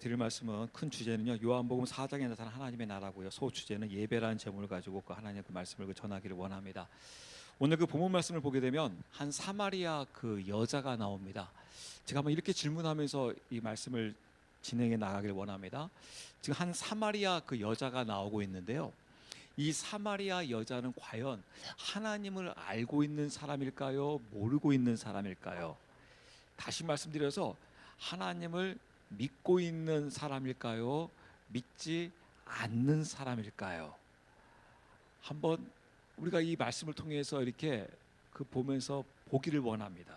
드릴 말씀은 큰 주제는요. 요한복음 4장에 나타난 하나님의 나라고요. 소주제는 예배라는 제목을 가지고 그 하나님의 그 말씀을 전하기를 원합니다. 오늘 그 본문 말씀을 보게 되면 한 사마리아 그 여자가 나옵니다. 제가 한번 이렇게 질문하면서 이 말씀을 진행해 나가기를 원합니다. 지금 한 사마리아 그 여자가 나오고 있는데요. 이 사마리아 여자는 과연 하나님을 알고 있는 사람일까요? 모르고 있는 사람일까요? 다시 말씀드려서 하나님을 믿고 있는 사람일까요? 믿지 않는 사람일까요? 한번 우리가 이 말씀을 통해서 이렇게 그 보면서 보기를 원합니다.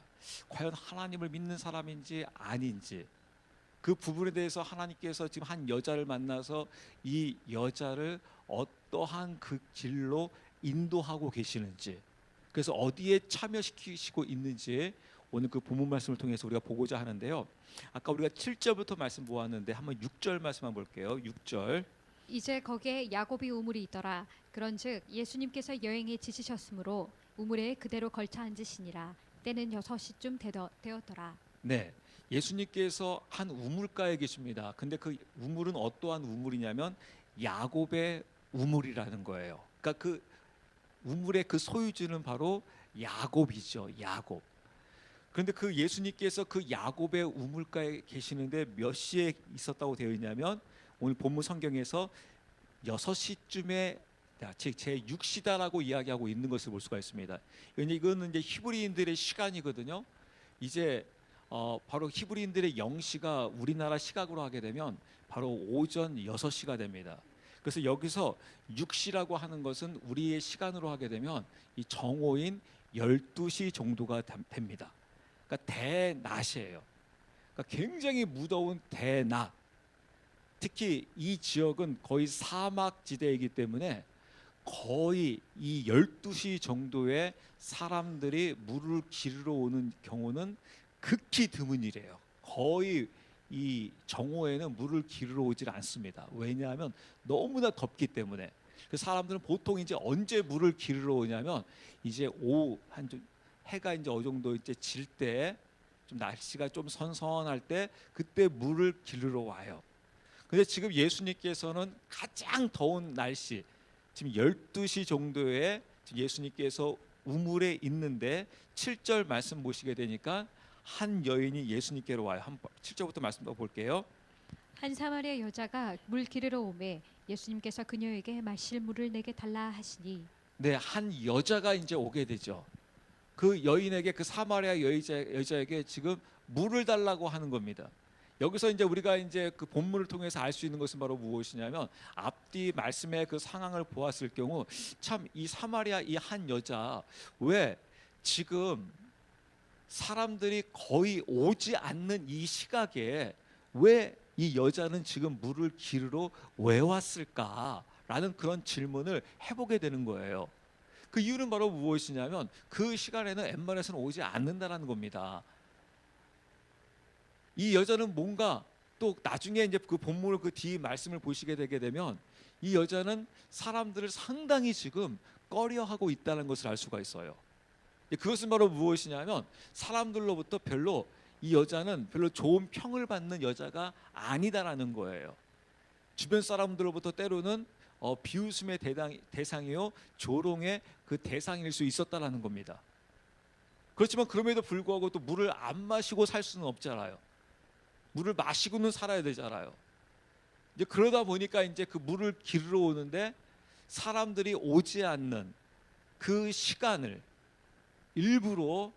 과연 하나님을 믿는 사람인지 아닌지, 그 부분에 대해서 하나님께서 지금 한 여자를 만나서 이 여자를 어떠한 그 길로 인도하고 계시는지, 그래서 어디에 참여시키시고 있는지 오늘 그 본문 말씀을 통해서 우리가 보고자 하는데요. 아까 우리가 7절부터 말씀 보았는데 한번 6절 말씀만 볼게요. 6절. 이제 거기에 야곱이 우물이 있더라. 그런즉 예수님께서 여행에 지치셨으므로 우물에 그대로 걸쳐 앉으시니라. 때는 6시쯤 되었더라. 네, 예수님께서 한 우물가에 계십니다. 근데 그 우물은 어떠한 우물이냐면 야곱의 우물이라는 거예요. 그러니까 그 우물의 그 소유주는 바로 야곱이죠. 야곱. 그런데 그 예수님께서 그 야곱의 우물가에 계시는데 몇 시에 있었다고 되어 있냐면 오늘 본문 성경에서 6시쯤에 즉 제6시다라고 이야기하고 있는 것을 볼 수가 있습니다. 이거는 이제 히브리인들의 시간이거든요. 이제 바로 히브리인들의 영시가 우리나라 시각으로 하게 되면 바로 오전 6시가 됩니다. 그래서 여기서 6시라고 하는 것은 우리의 시간으로 하게 되면 이 정오인 12시 정도가 됩니다. 그러니까 대낮이에요. 그러니까 굉장히 무더운 대낮. 특히 이 지역은 거의 사막지대이기 때문에 거의 이 12시 정도에 사람들이 물을 기르러 오는 경우는 극히 드문 일이에요. 거의 이 정오에는 물을 기르러 오질 않습니다. 왜냐하면 너무나 덥기 때문에. 그 사람들은 보통 이제 언제 물을 기르러 오냐면 이제 오후 한 해가 이제 어느 정도 이제 질 때, 좀 날씨가 좀 선선할 때 그때 물을 기르러 와요. 근데 지금 예수님께서는 가장 더운 날씨, 지금 12시 정도에 예수님께서 우물에 있는데 7절 말씀 보시게 되니까 한 여인이 예수님께로 와요. 7절부터 말씀 더 볼게요. 한 사마리아 여자가 물 기르러 오매 예수님께서 그녀에게 마실 물을 내게 달라 하시니. 네, 한 여자가 이제 오게 되죠. 그 여인에게, 그 사마리아 여자에게 지금 물을 달라고 하는 겁니다. 여기서 이제 우리가 이제 그 본문을 통해서 알 수 있는 것은 바로 무엇이냐면 앞뒤 말씀의 그 상황을 보았을 경우 참 이 사마리아 이 한 여자 왜 지금 사람들이 거의 오지 않는 이 시각에 왜 이 여자는 지금 물을 기르러 왜 왔을까라는 그런 질문을 해보게 되는 거예요. 그 이유는 바로 무엇이냐면 그 시간에는 웬만해서는 오지 않는다라는 겁니다. 이 여자는 뭔가 또 나중에 이제 그 본문을 그 뒤 말씀을 보시게 되게 되면 이 여자는 사람들을 상당히 지금 꺼려하고 있다는 것을 알 수가 있어요. 그것은 바로 무엇이냐면 사람들로부터 별로 이 여자는 별로 좋은 평을 받는 여자가 아니다라는 거예요. 주변 사람들로부터 때로는 비웃음의 대상이요 조롱의 그 대상일 수 있었다라는 겁니다. 그렇지만 그럼에도 불구하고 또 물을 안 마시고 살 수는 없잖아요. 물을 마시고는 살아야 되잖아요. 이제 그러다 보니까 이제 그 물을 기르러 오는데 사람들이 오지 않는 그 시간을 일부러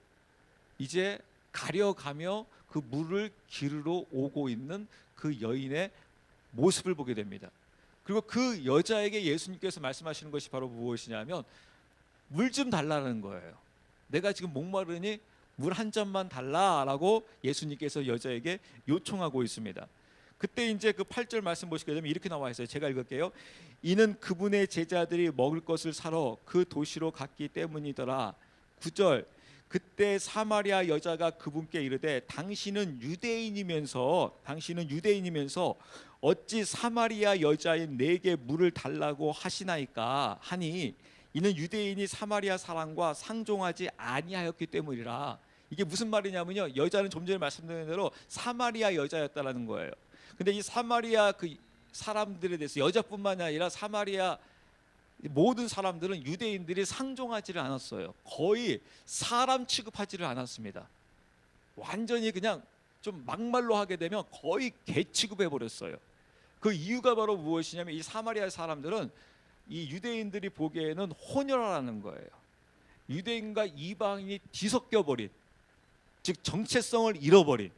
이제 가려가며 그 물을 기르러 오고 있는 그 여인의 모습을 보게 됩니다. 그리고 그 여자에게 예수님께서 말씀하시는 것이 바로 무엇이냐면 물 좀 달라는 거예요. 내가 지금 목마르니 물 한 잔만 달라라고 예수님께서 여자에게 요청하고 있습니다. 그때 이제 그 8절 말씀 보시게 되면 이렇게 나와 있어요. 제가 읽을게요. 이는 그분의 제자들이 먹을 것을 사러 그 도시로 갔기 때문이더라. 9절. 그때 사마리아 여자가 그분께 이르되 당신은 유대인이면서 어찌 사마리아 여자인 내게 물을 달라고 하시나이까 하니 이는 유대인이 사마리아 사람과 상종하지 아니하였기 때문이라. 이게 무슨 말이냐면요, 여자는 좀 전에 말씀드린 대로 사마리아 여자였다라는 거예요. 근데 이 사마리아 그 사람들에 대해서 여자뿐만이 아니라 사마리아 모든 사람들은 유대인들이 상종하지를 않았어요. 거의 사람 취급하지를 않았습니다. 완전히 그냥 좀 막말로 하게 되면 거의 개 취급해 버렸어요. 그 이유가 바로 무엇이냐면 이 사마리아 사람들은 이 유대인들이 보기에는 혼혈하라는 거예요. 유대인과 이방인이 뒤섞여 버린, 즉 정체성을 잃어버린,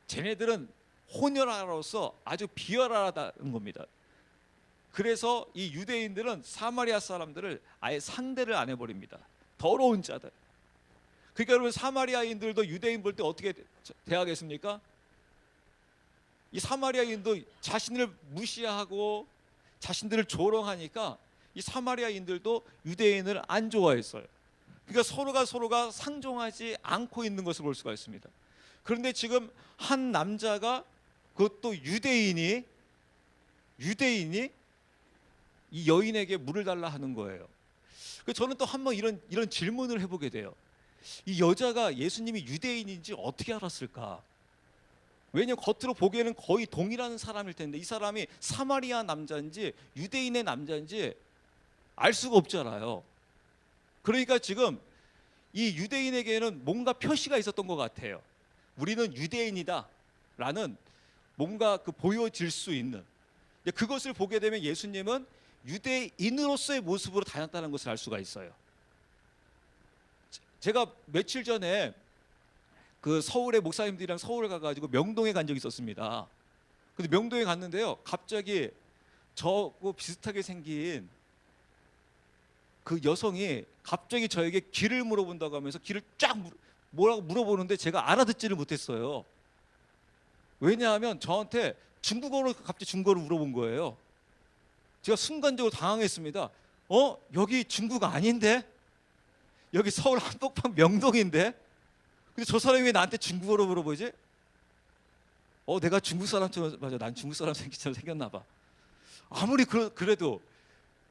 쟤네들은 혼혈아로서 아주 비열하다는 겁니다. 그래서 이 유대인들은 사마리아 사람들을 아예 상대를 안 해버립니다. 더러운 자들. 그러니까 여러분, 사마리아인들도 유대인 볼 때 어떻게 대하겠습니까? 이 사마리아인도 자신을 무시하고 자신들을 조롱하니까 이 사마리아인들도 유대인을 안 좋아했어요. 그러니까 서로가 상종하지 않고 있는 것을 볼 수가 있습니다. 그런데 지금 한 남자가, 그것도 유대인이 이 여인에게 물을 달라 하는 거예요. 저는 또 한번 이런 질문을 해보게 돼요. 이 여자가 예수님이 유대인인지 어떻게 알았을까? 왜냐하면 겉으로 보기에는 거의 동일한 사람일 텐데 이 사람이 사마리아 남자인지 유대인의 남자인지 알 수가 없잖아요. 그러니까 지금 이 유대인에게는 뭔가 표시가 있었던 것 같아요. 우리는 유대인이다 라는 뭔가 그 보여질 수 있는, 그것을 보게 되면 예수님은 유대인으로서의 모습으로 다녔다는 것을 알 수가 있어요. 제가 며칠 전에 그 서울의 목사님들이랑 서울 가가지고 명동에 간 적이 있었습니다. 근데 명동에 갔는데요, 갑자기 저하고 비슷하게 생긴 그 여성이 갑자기 저에게 길을 물어본다고 하면서 길을 쫙 뭐라고 물어보는데 제가 알아듣지를 못했어요. 왜냐하면 저한테 중국어로 갑자기 중국어를 물어본 거예요. 제가 순간적으로 당황했습니다. 여기 중국 아닌데? 여기 서울 한복판 명동인데? 근데 저 사람이 왜 나한테 중국어로 물어보지? 내가 중국 사람처럼, 맞아, 난 중국 사람 생겼나 봐. 아무리 그래도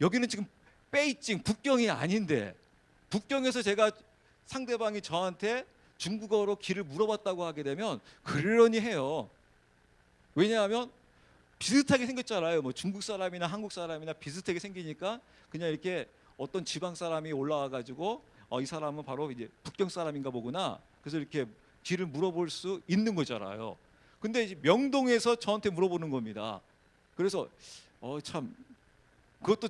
여기는 지금 베이징, 북경이 아닌데, 북경에서 제가 상대방이 저한테 중국어로 길을 물어봤다고 하게 되면 그러려니 해요. 왜냐하면 비슷하게 생겼잖아요. 뭐 중국 사람이나 한국 사람이나 비슷하게 생기니까 그냥 이렇게 어떤 지방 사람이 올라와 가지고 이 사람은 바로 이제 북경 사람인가 보구나. 그래서 이렇게 길을 물어볼 수 있는 거잖아요. 근데 이제 명동에서 저한테 물어보는 겁니다. 그래서 참, 그것도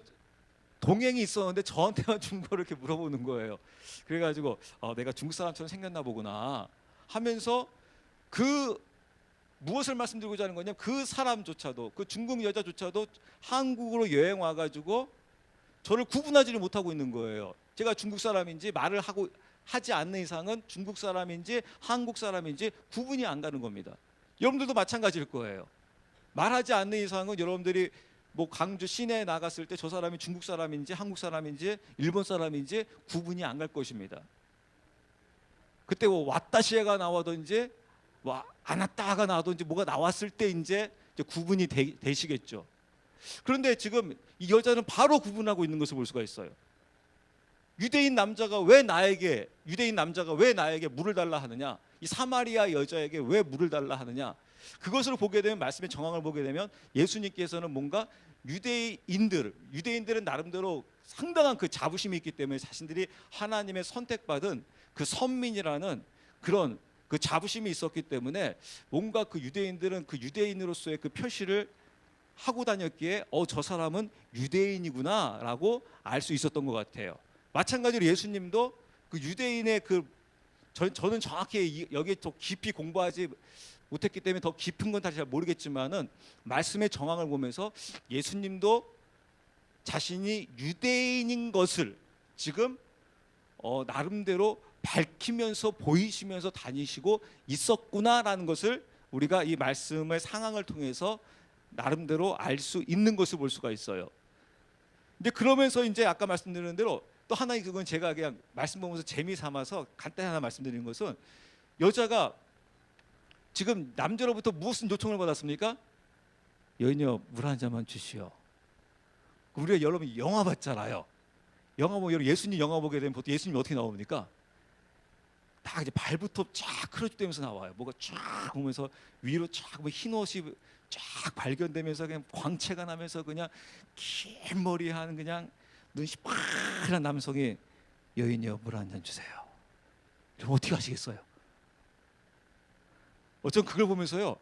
동행이 있었는데 저한테만 중국어를 이렇게 물어보는 거예요. 그래가지고 내가 중국 사람처럼 생겼나 보구나 하면서, 그 무엇을 말씀드리고자 하는 거냐면 그 사람조차도, 그 중국 여자조차도 한국으로 여행 와가지고 저를 구분하지를 못하고 있는 거예요. 제가 중국 사람인지 말을 하지 않는 이상은 중국 사람인지 한국 사람인지 구분이 안 가는 겁니다. 여러분들도 마찬가지일 거예요. 말하지 않는 이상은 여러분들이 뭐 광주 시내에 나갔을 때 저 사람이 중국 사람인지 한국 사람인지 일본 사람인지 구분이 안 갈 것입니다. 그때 뭐 왔다시에가 나와든지 뭐 안 왔다가 나와든지 뭐가 나왔을 때 이제 구분이 되시겠죠. 그런데 지금 이 여자는 바로 구분하고 있는 것을 볼 수가 있어요. 유대인 남자가 왜 나에게 물을 달라 하느냐, 이 사마리아 여자에게 왜 물을 달라 하느냐, 그것을 보게 되면, 말씀의 정황을 보게 되면 예수님께서는 뭔가 유대인들은 나름대로 상당한 그 자부심이 있기 때문에 자신들이 하나님의 선택받은 그 선민이라는 그런 그 자부심이 있었기 때문에 뭔가 그 유대인들은 그 유대인으로서의 그 표시를 하고 다녔기에 저 사람은 유대인이구나라고 알 수 있었던 것 같아요. 마찬가지로 예수님도 그 유대인의 저는 정확히 여기에 더 깊이 공부하지 못했기 때문에 더 깊은 건 다시 잘 모르겠지만은 말씀의 정황을 보면서 예수님도 자신이 유대인인 것을 지금 나름대로 밝히면서 보이시면서 다니시고 있었구나라는 것을 우리가 이 말씀의 상황을 통해서 나름대로 알 수 있는 것을 볼 수가 있어요. 근데 그러면서 이제 아까 말씀드린 대로 또 하나, 그건 제가 그냥 말씀 보면서 재미 삼아서 간단히 하나 말씀드리는 것은, 여자가 지금 남자로부터 무슨 요청을 받았습니까? 여인여, 물 한 잔만 주시오. 우리가 여러분 영화 봤잖아요. 영화 보면, 여러분 예수님 영화 보게 되면 보통 예수님이 어떻게 나옵니까? 다 이제 발부터 쫙 크러지되면서 나와요. 뭐가 쫙 보면서 위로 쫙 흰 옷이 쫙 발견되면서 그냥 광채가 나면서 그냥 긴 머리한 그냥 눈이 파란 남성이 여인이여 물 한 잔 주세요. 그럼 어떻게 하시겠어요? 어쩜 그걸 보면서요,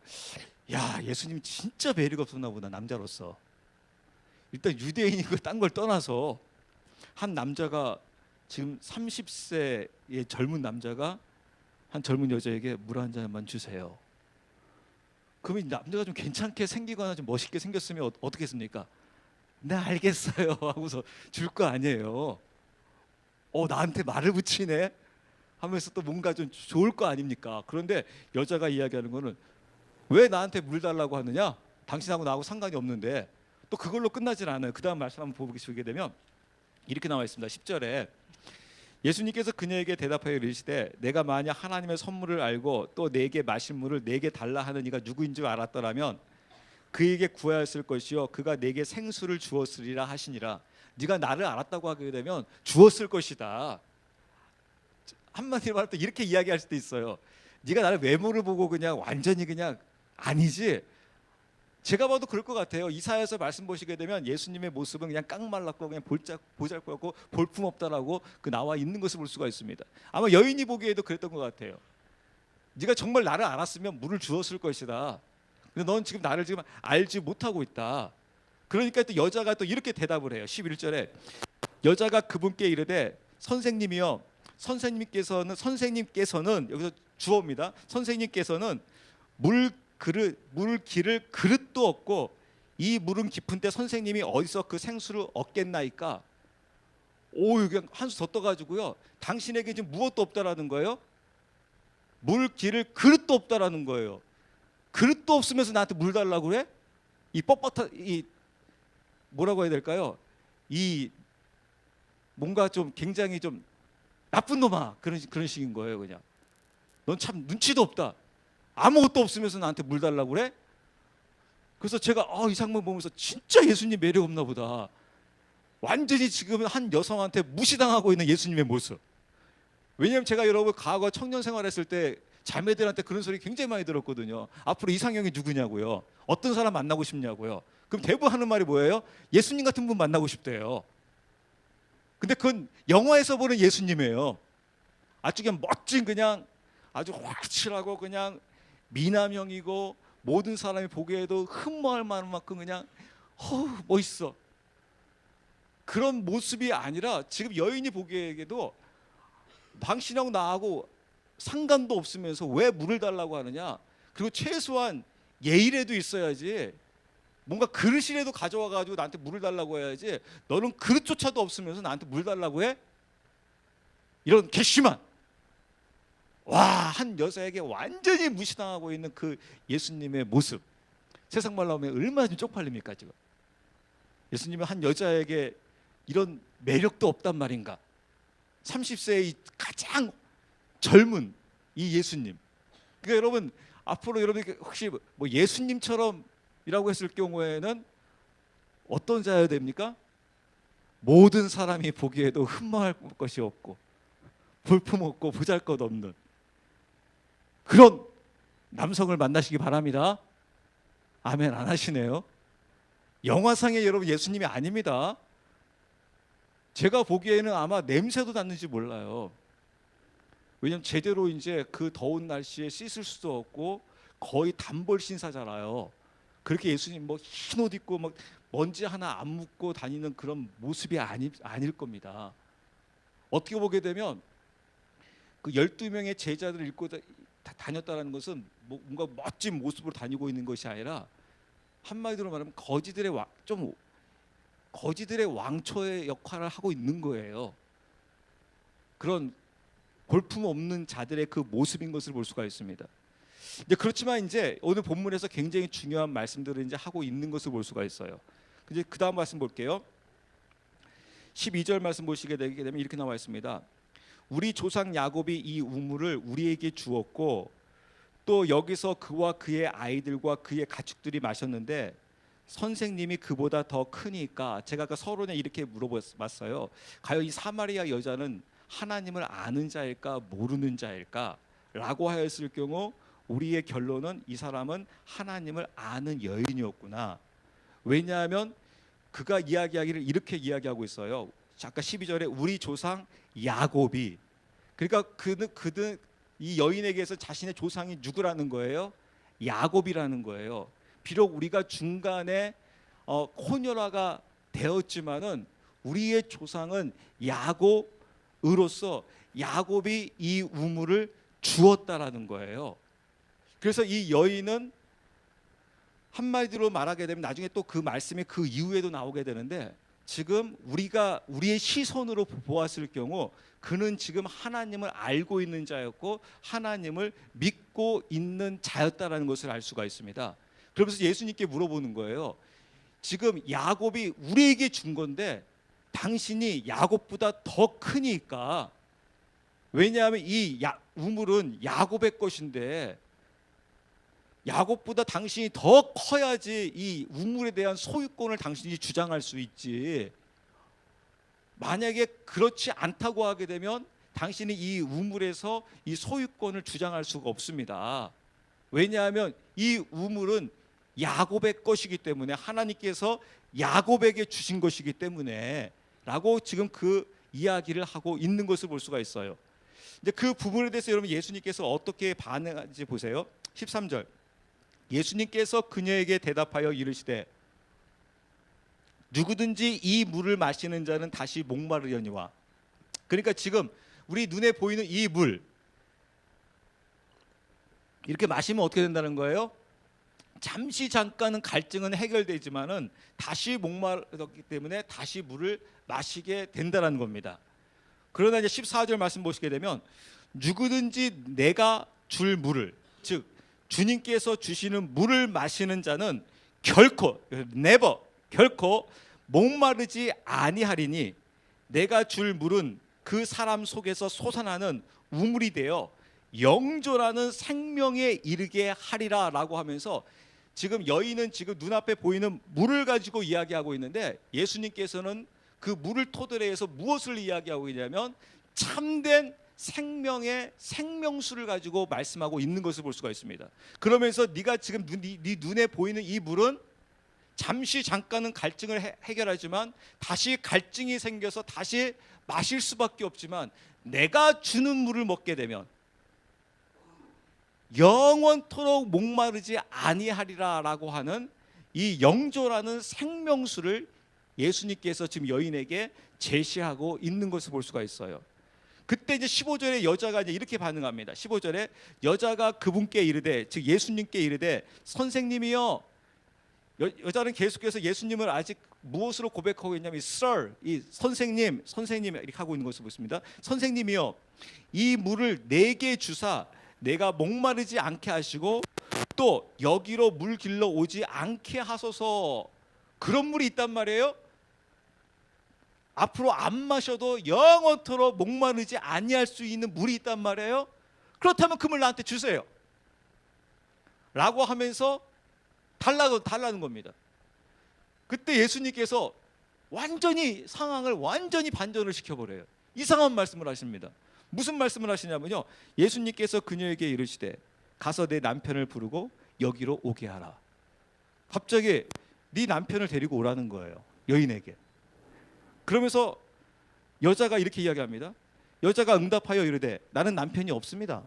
야 예수님 진짜 매력 없었나 보다 남자로서. 일단 유대인이고 딴 걸 떠나서 한 남자가 지금 30세의 젊은 남자가 한 젊은 여자에게 물 한 잔만 주세요. 그러면 이 남자가 좀 괜찮게 생기거나 좀 멋있게 생겼으면 어떻게 했습니까? 네 알겠어요 하고서 줄 거 아니에요. 나한테 말을 붙이네 하면서 또 뭔가 좀 좋을 거 아닙니까? 그런데 여자가 이야기하는 거는 왜 나한테 물 달라고 하느냐? 당신하고 나하고 상관이 없는데. 또 그걸로 끝나질 않아요. 그 다음 말씀 한번 보시게 되면 이렇게 나와 있습니다. 10절에 예수님께서 그녀에게 대답하여 이르시되 내가 만약 하나님의 선물을 알고 또 내게 마실 물을 내게 달라 하는 이가 누구인 줄 알았더라면 그에게 구하였을 것이요 그가 내게 생수를 주었으리라 하시니라. 네가 나를 알았다고 하게 되면 주었을 것이다. 한마디로 말할 때 이렇게 이야기할 수도 있어요. 네가 나를 외모를 보고 그냥 완전히 그냥 아니지. 제가 봐도 그럴 것 같아요. 이사야서 말씀 보시게 되면 예수님의 모습은 그냥 깡말랐고 그냥 보잘것없고 볼품없다라고 그 나와 있는 것을 볼 수가 있습니다. 아마 여인이 보기에도 그랬던 것 같아요. 네가 정말 나를 알았으면 물을 주었을 것이다. 근데 넌 지금 나를 지금 알지 못하고 있다. 그러니까 또 여자가 또 이렇게 대답을 해요. 11절에 여자가 그분께 이르되 선생님이여 선생님께서는 여기서 주어입니다. 선생님께서는 물 기를 그릇도 없고 이 물은 깊은데 선생님이 어디서 그 생수를 얻겠나이까? 여기 한 수 더 떠가지고요. 당신에게 지금 무엇도 없다라는 거예요. 물 기를 그릇도 없다라는 거예요. 그릇도 없으면서 나한테 물 달라고 그래? 이 뻣뻣한 이 뭐라고 해야 될까요? 이 뭔가 좀 굉장히 좀 나쁜 놈아 그런 식인 거예요. 그냥 넌 참 눈치도 없다. 아무것도 없으면서 나한테 물 달라고 그래? 그래서 제가 이 장면 보면서 진짜 예수님 매력 없나 보다. 완전히 지금 한 여성한테 무시당하고 있는 예수님의 모습. 왜냐하면 제가 여러분 과거 청년 생활했을 때 자매들한테 그런 소리 굉장히 많이 들었거든요. 앞으로 이상형이 누구냐고요. 어떤 사람 만나고 싶냐고요. 그럼 대부분 하는 말이 뭐예요? 예수님 같은 분 만나고 싶대요. 근데 그건 영화에서 보는 예수님이에요. 아주 그냥 멋진 그냥 아주 확실하고 그냥 미남형이고 모든 사람이 보기에도 흠모할 만큼 그냥 멋있어. 그런 모습이 아니라 지금 여인이 보기에도 당신하고 나하고 상관도 없으면서 왜 물을 달라고 하느냐. 그리고 최소한 예의라도 있어야지. 뭔가 그릇이라도 가져와 가지고 나한테 물을 달라고 해야지. 너는 그릇조차도 없으면서 나한테 물 달라고 해? 이런 괘씸한 한 여자에게 완전히 무시당하고 있는 그 예수님의 모습. 세상 말로 하면 얼마나 좀 쪽팔립니까 지금. 예수님은 한 여자에게 이런 매력도 없단 말인가. 30세의 가장 젊은 이 예수님. 그러니까 여러분 앞으로 여러분이 혹시 뭐 예수님처럼이라고 했을 경우에는 어떤 자여야 됩니까? 모든 사람이 보기에도 흠모할 것이 없고 볼품없고 보잘것없는 그런 남성을 만나시기 바랍니다. 아멘 안 하시네요. 영화상의 여러분 예수님이 아닙니다. 제가 보기에는 아마 냄새도 났는지 몰라요. 왜냐면 제대로 이제 그 더운 날씨에 씻을 수도 없고 거의 단벌 신사잖아요. 그렇게 예수님 뭐 흰 옷 입고 막 먼지 하나 안 묻고 다니는 그런 모습이 아닐 겁니다. 어떻게 보게 되면 그 12명의 제자들을 읽고 다녔다는 것은 뭔가 멋진 모습으로 다니고 있는 것이 아니라 한마디로 말하면 거지들의 왕초의 역할을 하고 있는 거예요. 그런 볼품없는 자들의 그 모습인 것을 볼 수가 있습니다. 그렇지만 이제 오늘 본문에서 굉장히 중요한 말씀들을 이제 하고 있는 것을 볼 수가 있어요. 이제 그 다음 말씀 볼게요. 12절 말씀 보시게 되게 되면 이렇게 나와 있습니다. 우리 조상 야곱이 이 우물을 우리에게 주었고 또 여기서 그와 그의 아이들과 그의 가축들이 마셨는데 선생님이 그보다 더 크니까. 제가 아까 서론에 이렇게 물어봤어요. 과연 이 사마리아 여자는 하나님을 아는 자일까 모르는 자일까 라고 하였을 경우 우리의 결론은 이 사람은 하나님을 아는 여인이었구나. 왜냐하면 그가 이야기하기를 이렇게 이야기하고 있어요. 아까 12절에 우리 조상 야곱이, 그러니까 그는 이 여인에게서 자신의 조상이 누구라는 거예요? 야곱이라는 거예요. 비록 우리가 중간에 혼혈화가 되었지만은 우리의 조상은 야곱으로서 야곱이 이 우물을 주었다라는 거예요. 그래서 이 여인은 한마디로 말하게 되면 나중에 또 그 말씀이 그 이후에도 나오게 되는데, 지금 우리가 우리의 시선으로 보았을 경우 그는 지금 하나님을 알고 있는 자였고 하나님을 믿고 있는 자였다라는 것을 알 수가 있습니다. 그러면서 예수님께 물어보는 거예요. 지금 야곱이 우리에게 준 건데 당신이 야곱보다 더 크니까, 왜냐하면 이 우물은 야곱의 것인데 야곱보다 당신이 더 커야지 이 우물에 대한 소유권을 당신이 주장할 수 있지. 만약에 그렇지 않다고 하게 되면 당신이 이 우물에서 이 소유권을 주장할 수가 없습니다. 왜냐하면 이 우물은 야곱의 것이기 때문에, 하나님께서 야곱에게 주신 것이기 때문에 라고 지금 그 이야기를 하고 있는 것을 볼 수가 있어요. 이제 그 부분에 대해서 여러분 예수님께서 어떻게 반응하는지 보세요. 13절. 예수님께서 그녀에게 대답하여 이르시되 누구든지 이 물을 마시는 자는 다시 목마르려니와. 그러니까 지금 우리 눈에 보이는 이 물, 이렇게 마시면 어떻게 된다는 거예요? 잠시 잠깐은 갈증은 해결되지만은 다시 목마르기 때문에 다시 물을 마시게 된다는 겁니다. 그러나 이제 14절 말씀 보시게 되면 누구든지 내가 줄 물을, 즉 주님께서 주시는 물을 마시는 자는 결코 결코 목마르지 아니하리니 내가 줄 물은 그 사람 속에서 솟아나는 우물이 되어 영존하는 생명에 이르게 하리라 라고 하면서, 지금 여인은 지금 눈앞에 보이는 물을 가지고 이야기하고 있는데 예수님께서는 그 물을 토대로 해서 무엇을 이야기하고 있냐면 참된 생명의 생명수를 가지고 말씀하고 있는 것을 볼 수가 있습니다. 그러면서 네가 지금 네 눈에 보이는 이 물은 잠시 잠깐은 갈증을 해결하지만 다시 갈증이 생겨서 다시 마실 수밖에 없지만 내가 주는 물을 먹게 되면 영원토록 목마르지 아니하리라 라고 하는 이 영조라는 생명수를 예수님께서 지금 여인에게 제시하고 있는 것을 볼 수가 있어요. 그때 이제 15절에 여자가 이제 이렇게 반응합니다. 15절에 여자가 그분께 이르되, 즉 예수님께 이르되 선생님이여. 여자는 계속해서 예수님을 아직 무엇으로 고백하고 있냐면 Sir, 이 선생님 이렇게 하고 있는 것을 보십니다. 선생님이여, 이 물을 내게 주사 내가 목마르지 않게 하시고 또 여기로 물 길러 오지 않게 하소서. 그런 물이 있단 말이에요. 앞으로 안 마셔도 영원토록 목마르지 아니할 수 있는 물이 있단 말이에요. 그렇다면 그 물 나한테 주세요 라고 하면서 달라는 겁니다. 그때 예수님께서 완전히 상황을 완전히 반전을 시켜버려요. 이상한 말씀을 하십니다. 무슨 말씀을 하시냐면요, 예수님께서 그녀에게 이르시되 가서 내 남편을 부르고 여기로 오게 하라. 갑자기 네 남편을 데리고 오라는 거예요, 여인에게. 그러면서 여자가 이렇게 이야기합니다. 여자가 응답하여 이르되 나는 남편이 없습니다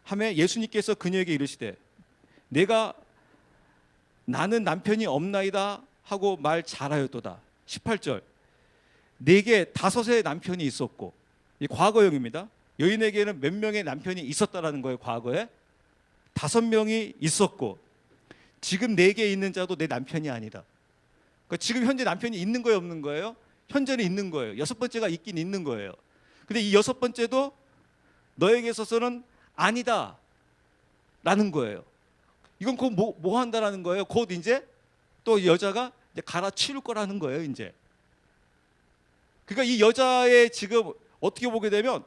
하매 예수님께서 그녀에게 이르시되 나는 남편이 없나이다 하고 말 잘하였도다. 18절. 내게 5의 남편이 있었고, 이 과거형입니다. 여인에게는 몇 명의 남편이 있었다라는 거예요. 과거에 5명이 있었고 지금 4개 있는 자도 내 남편이 아니다. 그러니까 지금 현재 남편이 있는 거예요, 없는 거예요? 현재는 있는 거예요. 6번째가 있긴 있는 거예요. 근데 이 6번째도 너에게 있어서는 아니다 라는 거예요. 이건 곧 뭐 한다라는 거예요? 곧 이제 또 여자가 이제 갈아치울 거라는 거예요, 이제. 그러니까 이 여자의 지금 어떻게 보게 되면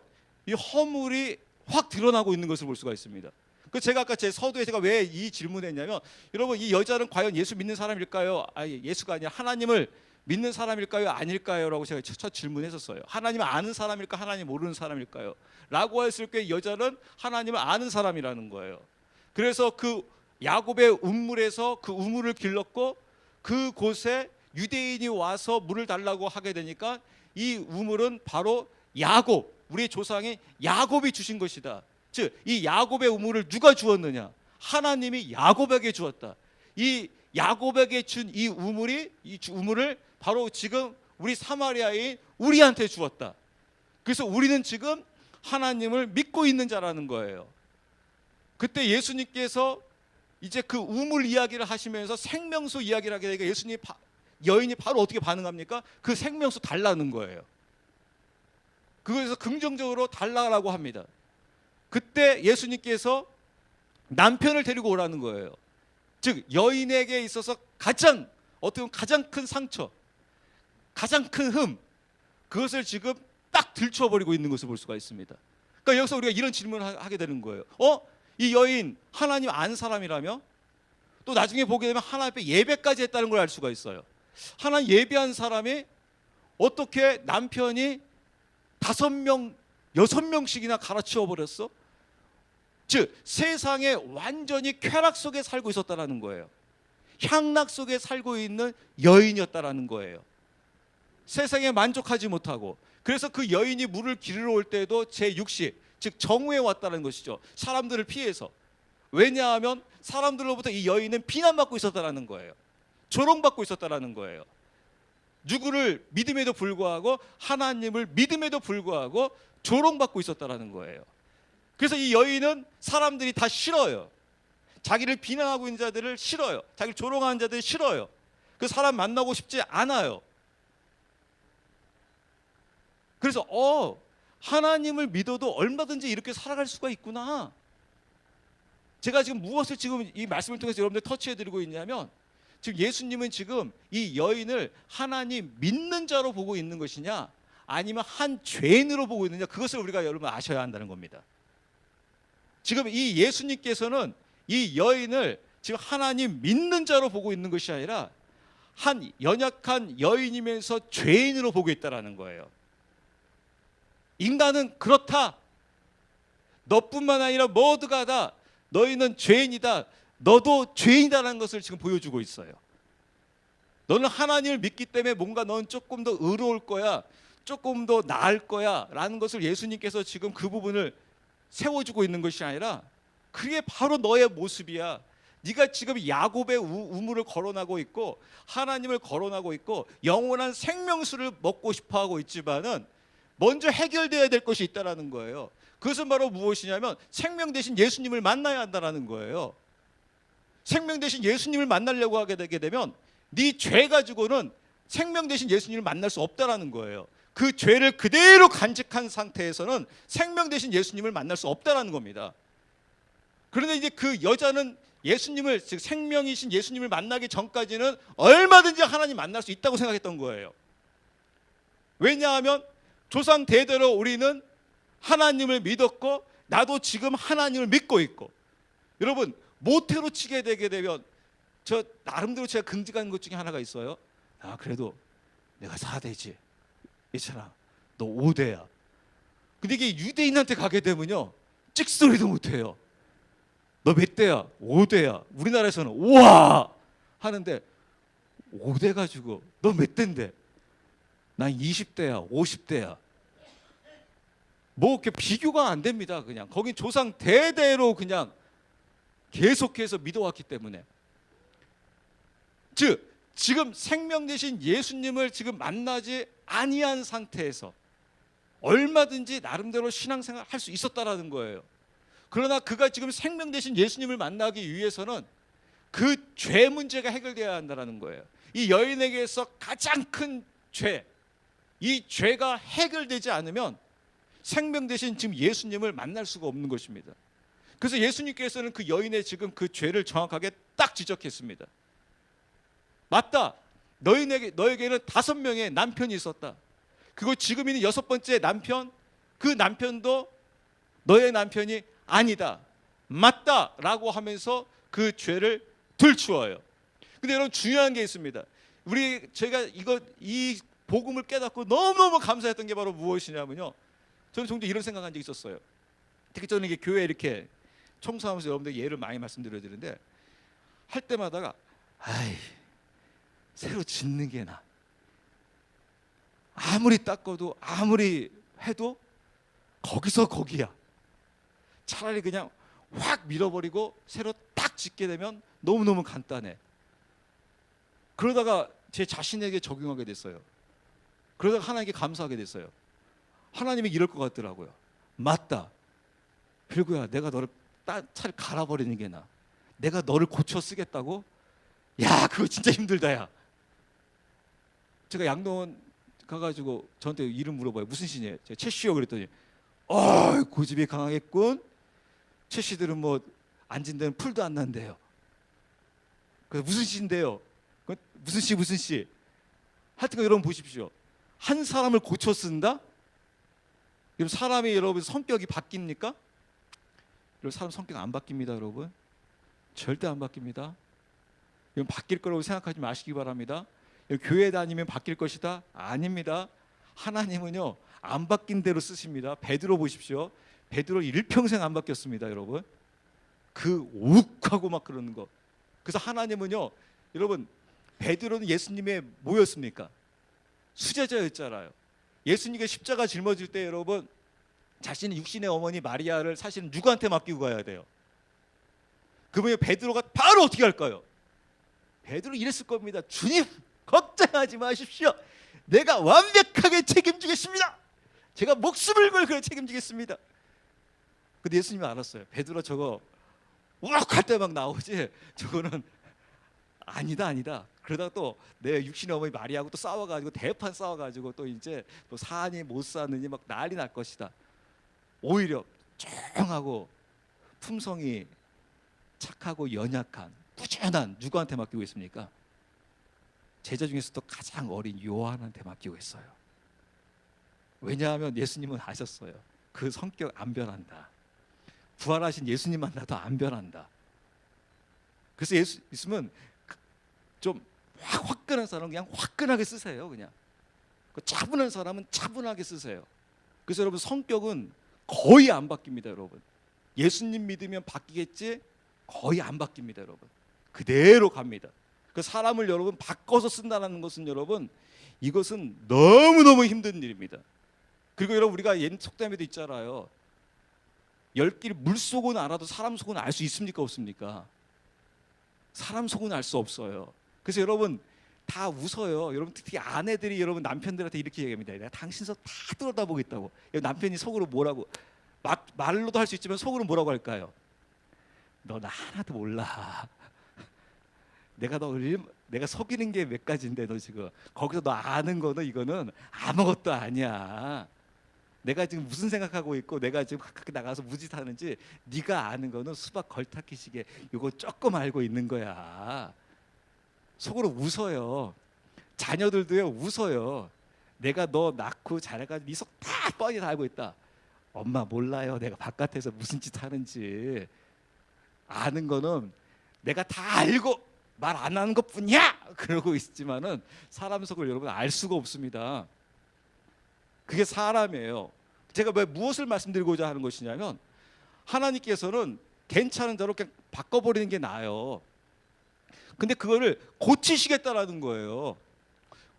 이 허물이 확 드러나고 있는 것을 볼 수가 있습니다. 그 제가 아까 제 서두에 제가 왜 이 질문을 했냐면, 여러분 이 여자는 과연 예수 믿는 사람일까요? 예수가 아니라 하나님을 믿는 사람일까요? 아닐까요? 라고 제가 첫 질문했었어요. 하나님을 아는 사람일까? 하나님 모르는 사람일까요? 라고 했을 때 여자는 하나님을 아는 사람이라는 거예요. 그래서 그 야곱의 우물에서 그 우물을 길렀고 그곳에 유대인이 와서 물을 달라고 하게 되니까 이 우물은 바로 야곱, 우리의 조상이 야곱이 주신 것이다. 즉 이 야곱의 우물을 누가 주었느냐? 하나님이 야곱에게 주었다. 이 야곱에게 준 이 우물을 바로 지금 우리 사마리아인 우리한테 주었다. 그래서 우리는 지금 하나님을 믿고 있는 자라는 거예요. 그때 예수님께서 이제 그 우물 이야기를 하시면서 생명수 이야기를 하게 되니까 여인이 바로 어떻게 반응합니까? 그 생명수 달라는 거예요. 그거에서 긍정적으로 달라라고 합니다. 그때 예수님께서 남편을 데리고 오라는 거예요. 즉 여인에게 있어서 가장 큰 상처, 가장 큰 흠, 그것을 지금 딱 들춰버리고 있는 것을 볼 수가 있습니다. 그러니까 여기서 우리가 이런 질문을 하게 되는 거예요. 이 여인 하나님 아는 사람이라며? 또 나중에 보게 되면 하나님 앞에 예배까지 했다는 걸 알 수가 있어요. 하나님 예배한 사람이 어떻게 남편이 5명, 6명씩이나 갈아치워 버렸어? 즉 세상에 완전히 쾌락 속에 살고 있었다라는 거예요. 향락 속에 살고 있는 여인이었다라는 거예요. 세상에 만족하지 못하고, 그래서 그 여인이 물을 기르러 올 때도 제6시, 즉 정오에 왔다는 것이죠. 사람들을 피해서. 왜냐하면 사람들로부터 이 여인은 비난받고 있었다라는 거예요. 조롱받고 있었다라는 거예요. 누구를 믿음에도 불구하고, 하나님을 믿음에도 불구하고 조롱받고 있었다라는 거예요. 그래서 이 여인은 사람들이 다 싫어요. 자기를 비난하고 있는 자들을 싫어요. 자기를 조롱하는 자들을 싫어요. 그 사람 만나고 싶지 않아요. 그래서 하나님을 믿어도 얼마든지 이렇게 살아갈 수가 있구나. 제가 지금 무엇을 지금 이 말씀을 통해서 여러분들 터치해드리고 있냐면, 지금 예수님은 지금 이 여인을 하나님 믿는 자로 보고 있는 것이냐, 아니면 한 죄인으로 보고 있느냐, 그것을 우리가 여러분 아셔야 한다는 겁니다. 지금 이 예수님께서는 이 여인을 지금 하나님 믿는 자로 보고 있는 것이 아니라 한 연약한 여인이면서 죄인으로 보고 있다라는 거예요. 인간은 그렇다. 너뿐만 아니라 모두가 다 너희는 죄인이다. 너도 죄인이다라는 것을 지금 보여주고 있어요. 너는 하나님을 믿기 때문에 뭔가 너는 조금 더 의로울 거야, 조금 더 나을 거야 라는 것을 예수님께서 지금 그 부분을 세워주고 있는 것이 아니라, 그게 바로 너의 모습이야. 네가 지금 야곱의 우물을 거론하고 있고 하나님을 거론하고 있고 영원한 생명수를 먹고 싶어하고 있지만은 먼저 해결돼야 될 것이 있다라는 거예요. 그것은 바로 무엇이냐면 생명 대신 예수님을 만나야 한다라는 거예요. 생명 대신 예수님을 만나려고 하게 되게 되면 네 죄 가지고는 생명 대신 예수님을 만날 수 없다라는 거예요. 그 죄를 그대로 간직한 상태에서는 생명 대신 예수님을 만날 수 없다라는 겁니다. 그런데 이제 그 여자는 예수님을, 즉 생명이신 예수님을 만나기 전까지는 얼마든지 하나님 만날 수 있다고 생각했던 거예요. 왜냐하면 조상 대대로 우리는 하나님을 믿었고 나도 지금 하나님을 믿고 있고, 여러분 모태로 치게 되게 되면 저 나름대로 제가 긍정한 것 중에 하나가 있어요. 그래도 내가 4대지, 예찬아 너 5대야. 근데 이게 유대인한테 가게 되면요 찍소리도 못해요. 너 몇 대야? 5대야. 우리나라에서는 우와 하는데 5대 가지고 너 몇 대인데? 난 20대야 50대야. 뭐 이렇게 비교가 안 됩니다. 그냥 거긴 조상 대대로 그냥 계속해서 믿어왔기 때문에. 즉 지금 생명 대신 예수님을 지금 만나지 아니한 상태에서 얼마든지 나름대로 신앙생활 할 수 있었다라는 거예요. 그러나 그가 지금 생명 대신 예수님을 만나기 위해서는 그 죄 문제가 해결되어야 한다는 거예요. 이 여인에게서 가장 큰 죄, 이 죄가 해결되지 않으면 생명 대신 지금 예수님을 만날 수가 없는 것입니다. 그래서 예수님께서는 그 여인의 지금 그 죄를 정확하게 딱 지적했습니다. 맞다. 너에게는 5명의 남편이 있었다. 그리고 지금 있는 6번째 남편, 그 남편도 너의 남편이 아니다. 맞다라고 하면서 그 죄를 들추어요. 근데 여러분 중요한 게 있습니다. 제가 이 복음을 깨닫고 너무너무 감사했던 게 바로 무엇이냐면요. 저는 종종 이런 생각한 적이 있었어요. 특히 저는 이게 교회 이렇게 청소하면서 여러분들 예를 많이 말씀드려야 되는데 할 때마다가 아이 새로 짓는 게 나. 아무리 닦아도 아무리 해도 거기서 거기야. 차라리 그냥 확 밀어버리고 새로 딱 짓게 되면 너무너무 간단해. 그러다가 제 자신에게 적용하게 됐어요. 그러다가 하나님께 감사하게 됐어요. 하나님이 이럴 것 같더라고요. 맞다. 별구야, 내가 너를 차라리 갈아버리는 게 나아. 내가 너를 고쳐 쓰겠다고? 야, 그거 진짜 힘들다, 야. 제가 양동원 가가지고 저한테 이름 물어봐요. 무슨 신이에요? 제가 최씨요 그랬더니 고집이 강하겠군. 최씨들은 뭐 앉은 데는 풀도 안 난대요. 그래서 무슨 씨인데요? 무슨 씨? 하여튼 여러분 보십시오. 한 사람을 고쳐 쓴다? 여러분 사람이 여러분 성격이 바뀝니까? 여러분 사람 성격 안 바뀝니다, 여러분. 절대 안 바뀝니다. 여러분 바뀔 거라고 생각하지 마시기 바랍니다. 교회 다니면 바뀔 것이다? 아닙니다. 하나님은요 안 바뀐 대로 쓰십니다. 베드로 보십시오. 베드로 일평생 안 바뀌었습니다, 여러분. 그 욱하고 막 그러는 거. 그래서 하나님은요, 여러분 베드로는 예수님의 뭐였습니까? 수제자였잖아요. 예수님께 십자가 짊어질 때 여러분 자신의 육신의 어머니 마리아를 사실은 누구한테 맡기고 가야 돼요? 그러면 베드로가 바로 어떻게 할까요? 베드로 이랬을 겁니다. 주님 걱정하지 마십시오. 내가 완벽하게 책임지겠습니다. 제가 목숨을 걸고 책임지겠습니다. 근데 예수님이 알았어요. 베드로 저거 우럭할 때 막 나오지 저거는 아니다. 그러다가 또 내 육신의 어머니 마리아하고 또 싸워가지고 대판 싸워가지고 또 이제 또 사니 못 사느니 막 난리 날 것이다. 오히려 조용하고 품성이 착하고 연약한 꾸준한 누구한테 맡기고 있습니까? 제자 중에서도 가장 어린 요한한테 맡기고 있어요. 왜냐하면 예수님은 아셨어요. 그 성격 안 변한다. 부활하신 예수님 만나도 안 변한다. 그래서 예수님은 좀 화끈한 사람은 그냥 화끈하게 쓰세요. 그냥 차분한 사람은 차분하게 쓰세요. 그래서 여러분 성격은 거의 안 바뀝니다, 여러분. 예수님 믿으면 바뀌겠지? 거의 안 바뀝니다, 여러분. 그대로 갑니다. 그 사람을 여러분 바꿔서 쓴다는 것은 여러분 이것은 너무너무 힘든 일입니다. 그리고 여러분 우리가 옛 속담에도 있잖아요. 열길 물속은 알아도 사람 속은 알 수 있습니까? 없습니까? 사람 속은 알 수 없어요. 그래서 여러분 다 웃어요. 여러분 특히 아내들이 여러분 남편들한테 이렇게 얘기합니다. 내가 당신 속 다 들여다보겠다고. 남편이 속으로 뭐라고 말로도 할 수 있지만 속으로 뭐라고 할까요? 너 나 하나도 몰라. 내가 속이는 게 몇 가지인데 너 지금 거기서 너 아는 거는 이거는 아무것도 아니야. 내가 지금 무슨 생각하고 있고 내가 지금 가깝게 나가서 무짓하는지 네가 아는 거는 수박 걸타기식에 이거 조금 알고 있는 거야. 속으로 웃어요. 자녀들도요 웃어요. 내가 너 낳고 자라가지고 네 속 다 뻔히 다 알고 있다. 엄마 몰라요. 내가 바깥에서 무슨 짓 하는지. 아는 거는 내가 다 알고 말 안 하는 것뿐이야. 그러고 있지만은 사람 속을 여러분 알 수가 없습니다. 그게 사람이에요. 제가 왜 무엇을 말씀드리고자 하는 것이냐면 하나님께서는 괜찮은 대로 그냥 바꿔버리는 게 나아요. 근데 그거를 고치시겠다라는 거예요.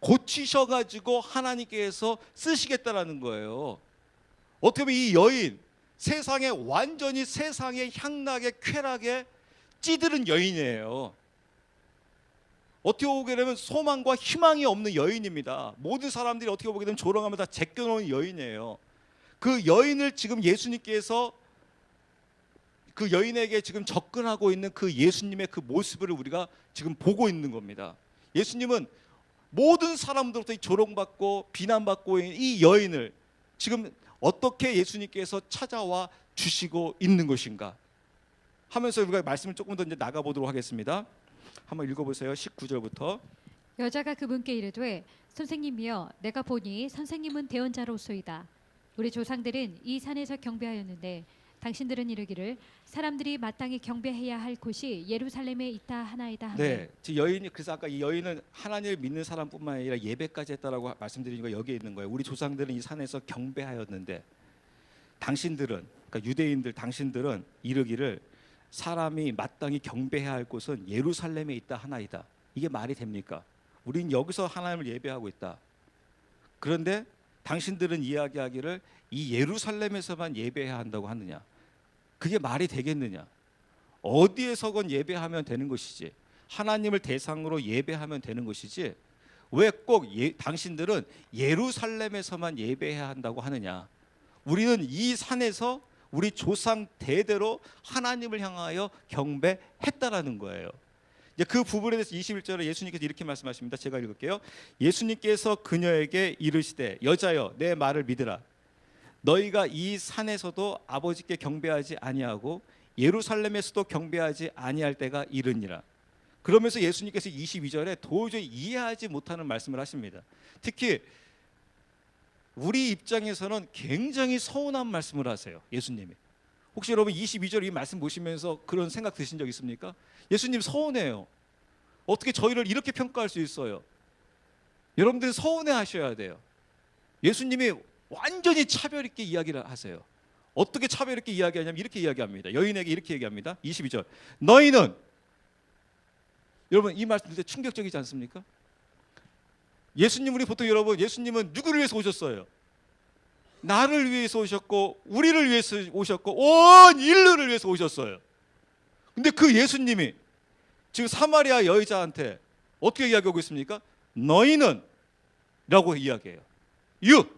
고치셔가지고 하나님께서 쓰시겠다라는 거예요. 어떻게 보면 이 여인 세상에 완전히 세상의 향락에 쾌락에 찌들은 여인이에요. 어떻게 보게 되면 소망과 희망이 없는 여인입니다. 모든 사람들이 어떻게 보게 되면 조롱하면 다 제껴놓은 여인이에요. 그 여인을 지금 예수님께서 그 여인에게 지금 접근하고 있는 그 예수님의 그 모습을 우리가 지금 보고 있는 겁니다. 예수님은 모든 사람들로부터 조롱받고 비난받고 있는 이 여인을 지금 어떻게 예수님께서 찾아와 주시고 있는 것인가 하면서 우리가 말씀을 조금 더 이제 나가보도록 하겠습니다. 한번 읽어보세요. 19절부터. 여자가 그분께 이르되 선생님이여 내가 보니 선생님은 대언자로소이다. 우리 조상들은 이 산에서 경배하였는데 당신들은 이르기를 사람들이 마땅히 경배해야 할 곳이 예루살렘에 있다 하나이다 하매 네, 지금 여인이 그래서 아까 이 여인은 하나님을 믿는 사람뿐만 아니라 예배까지 했다라고 말씀드린 거 여기에 있는 거예요. 우리 조상들은 이 산에서 경배하였는데 당신들은 그러니까 유대인들 당신들은 이르기를 사람이 마땅히 경배해야 할 곳은 예루살렘에 있다 하나이다. 이게 말이 됩니까? 우린 여기서 하나님을 예배하고 있다. 그런데 당신들은 이야기하기를 이 예루살렘에서만 예배해야 한다고 하느냐? 그게 말이 되겠느냐? 어디에서건 예배하면 되는 것이지 하나님을 대상으로 예배하면 되는 것이지 왜 꼭 당신들은 예루살렘에서만 예배해야 한다고 하느냐? 우리는 이 산에서 우리 조상 대대로 하나님을 향하여 경배했다라는 거예요. 이제 그 부분에 대해서 21절에 예수님께서 이렇게 말씀하십니다. 제가 읽을게요. 예수님께서 그녀에게 이르시되 여자여 내 말을 믿으라. 너희가 이 산에서도 아버지께 경배하지 아니하고 예루살렘에서도 경배하지 아니할 때가 이르니라. 그러면서 예수님께서 22절에 도저히 이해하지 못하는 말씀을 하십니다. 특히 우리 입장에서는 굉장히 서운한 말씀을 하세요. 예수님이. 혹시 여러분 22절 이 말씀 보시면서 그런 생각 드신 적 있습니까? 예수님 서운해요. 어떻게 저희를 이렇게 평가할 수 있어요? 여러분들이 서운해 하셔야 돼요. 예수님이 완전히 차별 있게 이야기를 하세요. 어떻게 차별 있게 이야기하냐면 이렇게 이야기합니다. 여인에게 이렇게 얘기합니다. 22절. 너희는 여러분 이 말씀 듣을 때 충격적이지 않습니까? 예수님 우리 보통 여러분 예수님은 누구를 위해서 오셨어요? 나를 위해서 오셨고 우리를 위해서 오셨고 온 인류를 위해서 오셨어요. 근데 그 예수님이 지금 사마리아 여자한테 어떻게 이야기하고 있습니까? 너희는 라고 이야기해요.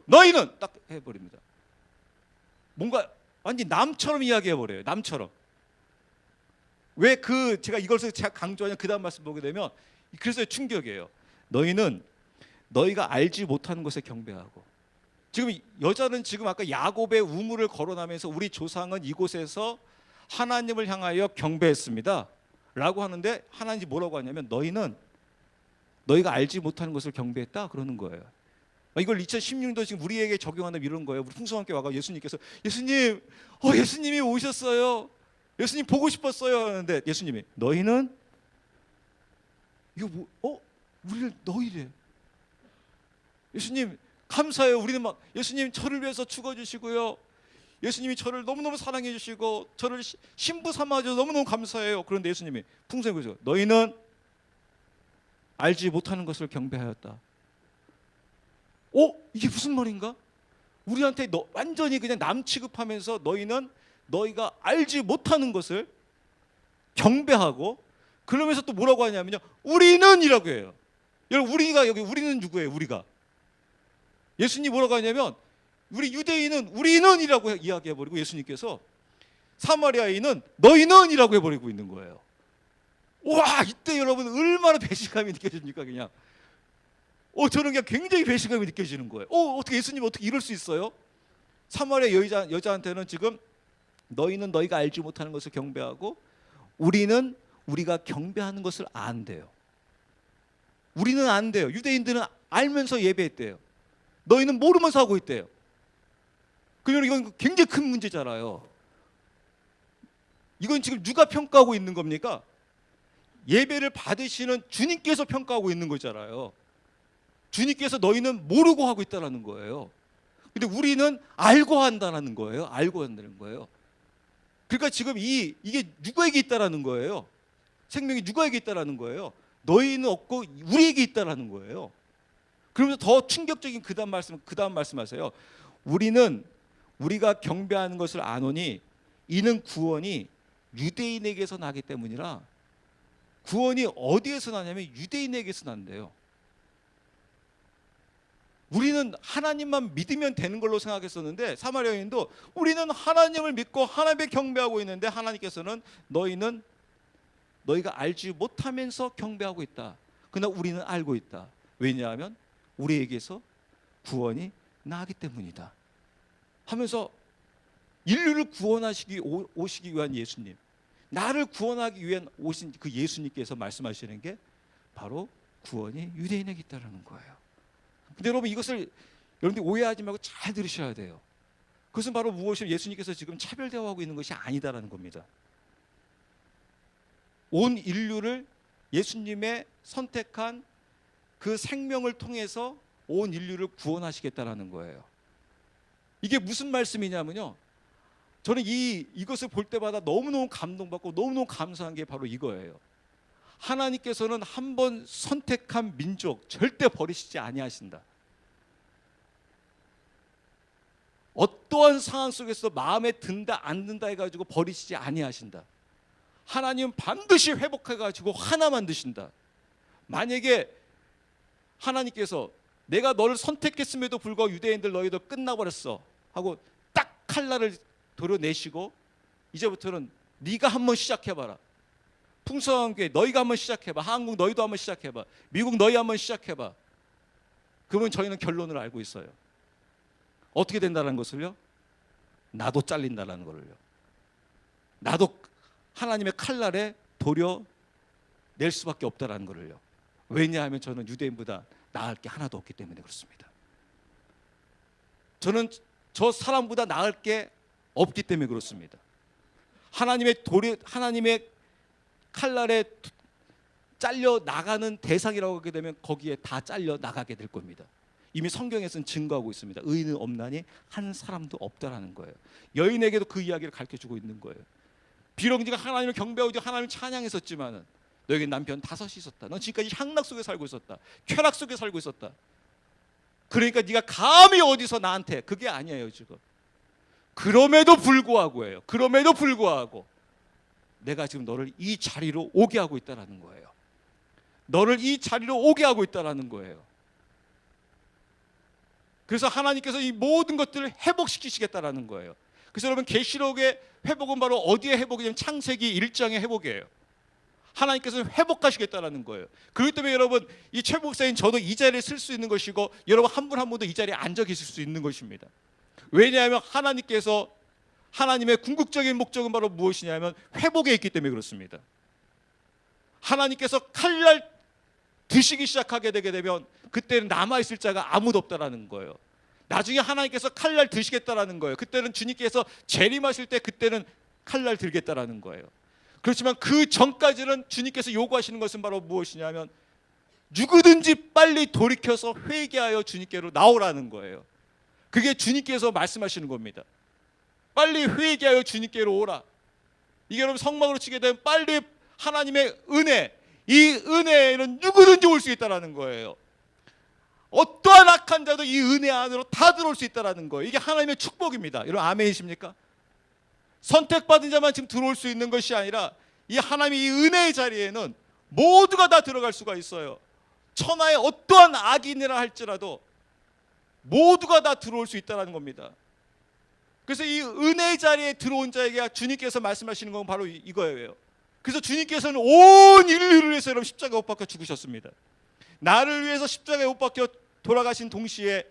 너희는 딱 해버립니다. 뭔가 완전 남처럼 이야기해버려요. 남처럼. 왜 제가 이것을 제가 강조하냐 그 다음 말씀 보게 되면 그래서 충격이에요. 너희는 너희가 알지 못하는 것에 경배하고 지금 여자는 지금 아까 야곱의 우물을 거론하면서 우리 조상은 이곳에서 하나님을 향하여 경배했습니다 라고 하는데 하나님이 뭐라고 하냐면 너희는 너희가 알지 못하는 것을 경배했다 그러는 거예요. 이걸 2016년도 지금 우리에게 적용하는 이런 거예요. 우리 풍성함께 와가 예수님께서 예수님이 오셨어요. 예수님 보고 싶었어요 하는데 예수님이 너희는 이거 우리를 너희래. 예수님 감사해요. 우리는 막 예수님 저를 위해서 죽어주시고요. 예수님이 저를 너무너무 사랑해 주시고 저를 신부 삼아줘서 너무너무 감사해요. 그런데 예수님이 풍성히 보시고 너희는 알지 못하는 것을 경배하였다. 이게 무슨 말인가? 우리한테 완전히 그냥 남 취급하면서 너희는 너희가 알지 못하는 것을 경배하고 그러면서 또 뭐라고 하냐면요. 우리는이라고 해요. 여러분 우리는 누구예요? 우리가. 예수님이 뭐라고 하냐면 우리 유대인은 우리는이라고 이야기해버리고 예수님께서 사마리아인은 너희는이라고 해버리고 있는 거예요. 와 이때 여러분 얼마나 배신감이 느껴집니까? 그냥 저는 그냥 굉장히 배신감이 느껴지는 거예요. 어떻게 예수님 어떻게 이럴 수 있어요? 사마리아 여자한테는 지금 너희는 너희가 알지 못하는 것을 경배하고 우리는 우리가 경배하는 것을 안돼요. 우리는 안 돼요. 유대인들은 알면서 예배했대요. 너희는 모르면서 하고 있대요. 그러면 이건 굉장히 큰 문제잖아요. 이건 지금 누가 평가하고 있는 겁니까? 예배를 받으시는 주님께서 평가하고 있는 거잖아요. 주님께서 너희는 모르고 하고 있다는 거예요. 근데 우리는 알고 한다는 거예요. 알고 한다는 거예요. 그러니까 지금 이게 누구에게 있다라는 거예요. 생명이 누구에게 있다라는 거예요. 너희는 없고 우리에게 있다라는 거예요. 그러면서 더 충격적인 그 다음 말씀하세요. 우리가 경배하는 것을 아노니 이는 구원이 유대인에게서 나기 때문이라. 구원이 어디에서 나냐면 유대인에게서 난대요. 우리는 하나님만 믿으면 되는 걸로 생각했었는데 사마리아 여인도 우리는 하나님을 믿고 하나님에 경배하고 있는데 하나님께서는 너희가 알지 못하면서 경배하고 있다. 그러나 우리는 알고 있다. 왜냐하면 우리에게서 구원이 나기 때문이다 하면서 인류를 구원하시기 오시기 위한 예수님, 나를 구원하기 위한 오신 그 예수님께서 말씀하시는 게 바로 구원이 유대인에게 있다는 거예요. 근데 여러분 이것을 여러분들이 오해하지 말고 잘 들으셔야 돼요. 그것은 바로 무엇이냐면 예수님께서 지금 차별 대우하고 있는 것이 아니다라는 겁니다. 온 인류를 예수님의 선택한 그 생명을 통해서 온 인류를 구원하시겠다라는 거예요. 이게 무슨 말씀이냐면요, 저는 이것을 볼 때마다 너무너무 감동받고 너무너무 감사한 게 바로 이거예요. 하나님께서는 한 번 선택한 민족 절대 버리시지 아니하신다. 어떠한 상황 속에서 마음에 든다 안 든다 해가지고 버리시지 아니하신다. 하나님은 반드시 회복해가지고 하나 만드신다. 만약에 하나님께서 내가 너를 선택했음에도 불구하고 유대인들 너희도 끝나버렸어 하고 딱 칼날을 도려내시고 이제부터는 네가 한번 시작해봐라. 풍성한 교회 너희가 한번 시작해봐. 한국 너희도 한번 시작해봐. 미국 너희 한번 시작해봐. 그러면 저희는 결론을 알고 있어요. 어떻게 된다는 것을요? 나도 잘린다는 것을요. 나도 하나님의 칼날에 도려 낼 수밖에 없다는 것을요. 왜냐하면 저는 유대인보다 나을 게 하나도 없기 때문에 그렇습니다. 저는 저 사람보다 나을 게 없기 때문에 그렇습니다. 하나님의 칼날에 잘려 나가는 대상이라고 하게 되면 거기에 다 잘려 나가게 될 겁니다. 이미 성경에서는 증거하고 있습니다. 의인은 없나니 한 사람도 없다라는 거예요. 여인에게도 그 이야기를 가르쳐주고 있는 거예요. 비록 네가 하나님을 경배하고 하나님을 찬양했었지만은 너에게 남편 5이 있었다. 넌 지금까지 향락 속에 살고 있었다. 쾌락 속에 살고 있었다. 그러니까 네가 감히 어디서 나한테, 그게 아니에요 지금. 그럼에도 불구하고예요. 그럼에도 불구하고 내가 지금 너를 이 자리로 오게 하고 있다라는 거예요. 너를 이 자리로 오게 하고 있다라는 거예요. 그래서 하나님께서 이 모든 것들을 회복시키시겠다라는 거예요. 그래서 여러분 계시록의 회복은 바로 어디에 회복이냐면 창세기 1장의 회복이에요. 하나님께서 회복하시겠다라는 거예요. 그렇기 때문에 여러분 이 최 목사인 저도 이 자리에 쓸 수 있는 것이고 여러분 한 분 한 분도 이 자리에 앉아 계실 수 있는 것입니다. 왜냐하면 하나님께서 하나님의 궁극적인 목적은 바로 무엇이냐면 회복에 있기 때문에 그렇습니다. 하나님께서 칼날 드시기 시작하게 되게 되면 그때는 남아있을 자가 아무도 없다라는 거예요. 나중에 하나님께서 칼날 드시겠다라는 거예요. 그때는 주님께서 재림하실 때 그때는 칼날 들겠다라는 거예요. 그렇지만 그 전까지는 주님께서 요구하시는 것은 바로 무엇이냐면 누구든지 빨리 돌이켜서 회개하여 주님께로 나오라는 거예요. 그게 주님께서 말씀하시는 겁니다. 빨리 회개하여 주님께로 오라. 이게 여러분 성막으로 치게 되면 빨리 하나님의 은혜, 이 은혜에는 누구든지 올 수 있다라는 거예요. 어떠한 악한 자도 이 은혜 안으로 다 들어올 수 있다라는 거예요. 이게 하나님의 축복입니다. 여러분 아멘이십니까? 선택받은 자만 지금 들어올 수 있는 것이 아니라 이 하나님의 이 은혜의 자리에는 모두가 다 들어갈 수가 있어요. 천하의 어떠한 악인이라 할지라도 모두가 다 들어올 수 있다는 겁니다. 그래서 이 은혜의 자리에 들어온 자에게 주님께서 말씀하시는 건 바로 이거예요. 그래서 주님께서는 온 인류를 위해서 여러분 십자가에 못 박혀 죽으셨습니다. 나를 위해서 십자가에 못 박혀 돌아가신 동시에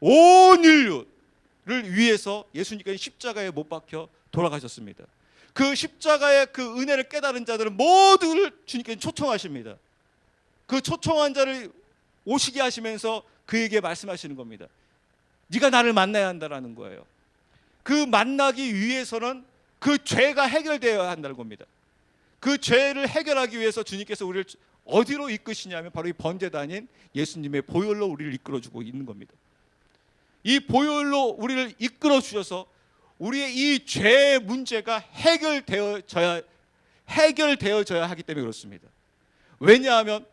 온 인류를 위해서 예수님께서 십자가에 못 박혀 돌아가셨습니다. 그 십자가의 그 은혜를 깨달은 자들은 모두를 주님께서 초청하십니다. 그 초청한 자를 오시게 하시면서 그에게 말씀하시는 겁니다. 네가 나를 만나야 한다라는 거예요. 그 만나기 위해서는 그 죄가 해결되어야 한다는 겁니다. 그 죄를 해결하기 위해서 주님께서 우리를 어디로 이끄시냐면 바로 이 번제단인 예수님의 보혈로 우리를 이끌어주고 있는 겁니다. 이 보혈로 우리를 이끌어 주셔서 우리의 이 죄의 문제가 해결되어져야 하기 때문에 그렇습니다. 왜냐하면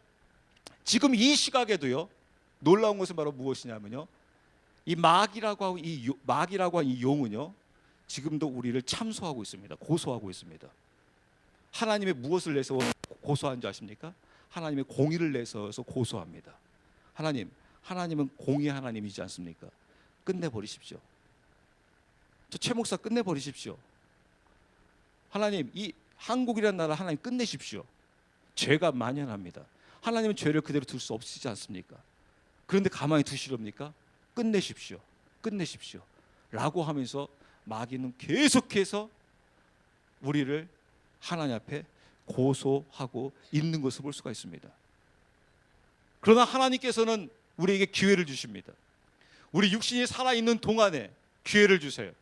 지금 이 시각에도요, 놀라운 것은 바로 무엇이냐면요, 이 마귀라고 하는 이 용은요 지금도 우리를 참소하고 있습니다. 고소하고 있습니다. 하나님의 무엇을 내서 고소한 줄 아십니까? 하나님의 공의를 내서서 고소합니다. 하나님은 공의 하나님이지 않습니까? 끝내버리십시오. 저 최 목사 끝내버리십시오. 하나님, 이 한국이라는 나라 하나님 끝내십시오. 죄가 만연합니다. 하나님은 죄를 그대로 둘 수 없으시지 않습니까? 그런데 가만히 두시렵니까? 끝내십시오. 끝내십시오. 라고 하면서 마귀는 계속해서 우리를 하나님 앞에 고소하고 있는 것을 볼 수가 있습니다. 그러나 하나님께서는 우리에게 기회를 주십니다. 우리 육신이 살아있는 동안에 기회를 주세요.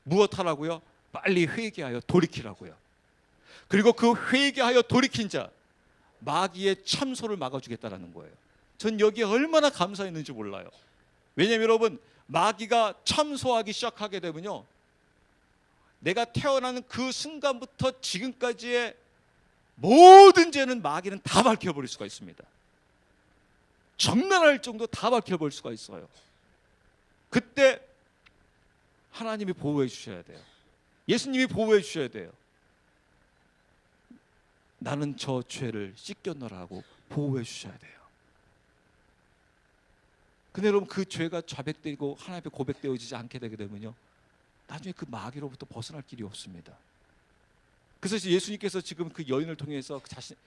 무엇하라고요? 빨리 회개하여 돌이키라고요. 그리고 그 회개하여 돌이킨 자 마귀의 참소를 막아주겠다라는 거예요. 전 여기에 얼마나 감사했는지 몰라요. 왜냐하면 여러분, 마귀가 참소하기 시작하게 되면요, 내가 태어나는 그 순간부터 지금까지의 모든 죄는 마귀는 다 밝혀버릴 수가 있습니다. 적나라할 정도 다 밝혀버릴 수가 있어요. 그때 하나님이 보호해 주셔야 돼요. 예수님이 보호해 주셔야 돼요. 나는 저 죄를 씻겨넣으라고 보호해 주셔야 돼요. 근데 여러분, 그 죄가 자백되고 하나님 앞에 고백되어지지 않게 되게 되면요, 나중에 그 마귀로부터 벗어날 길이 없습니다. 그래서 예수님께서 지금 그 여인을 통해서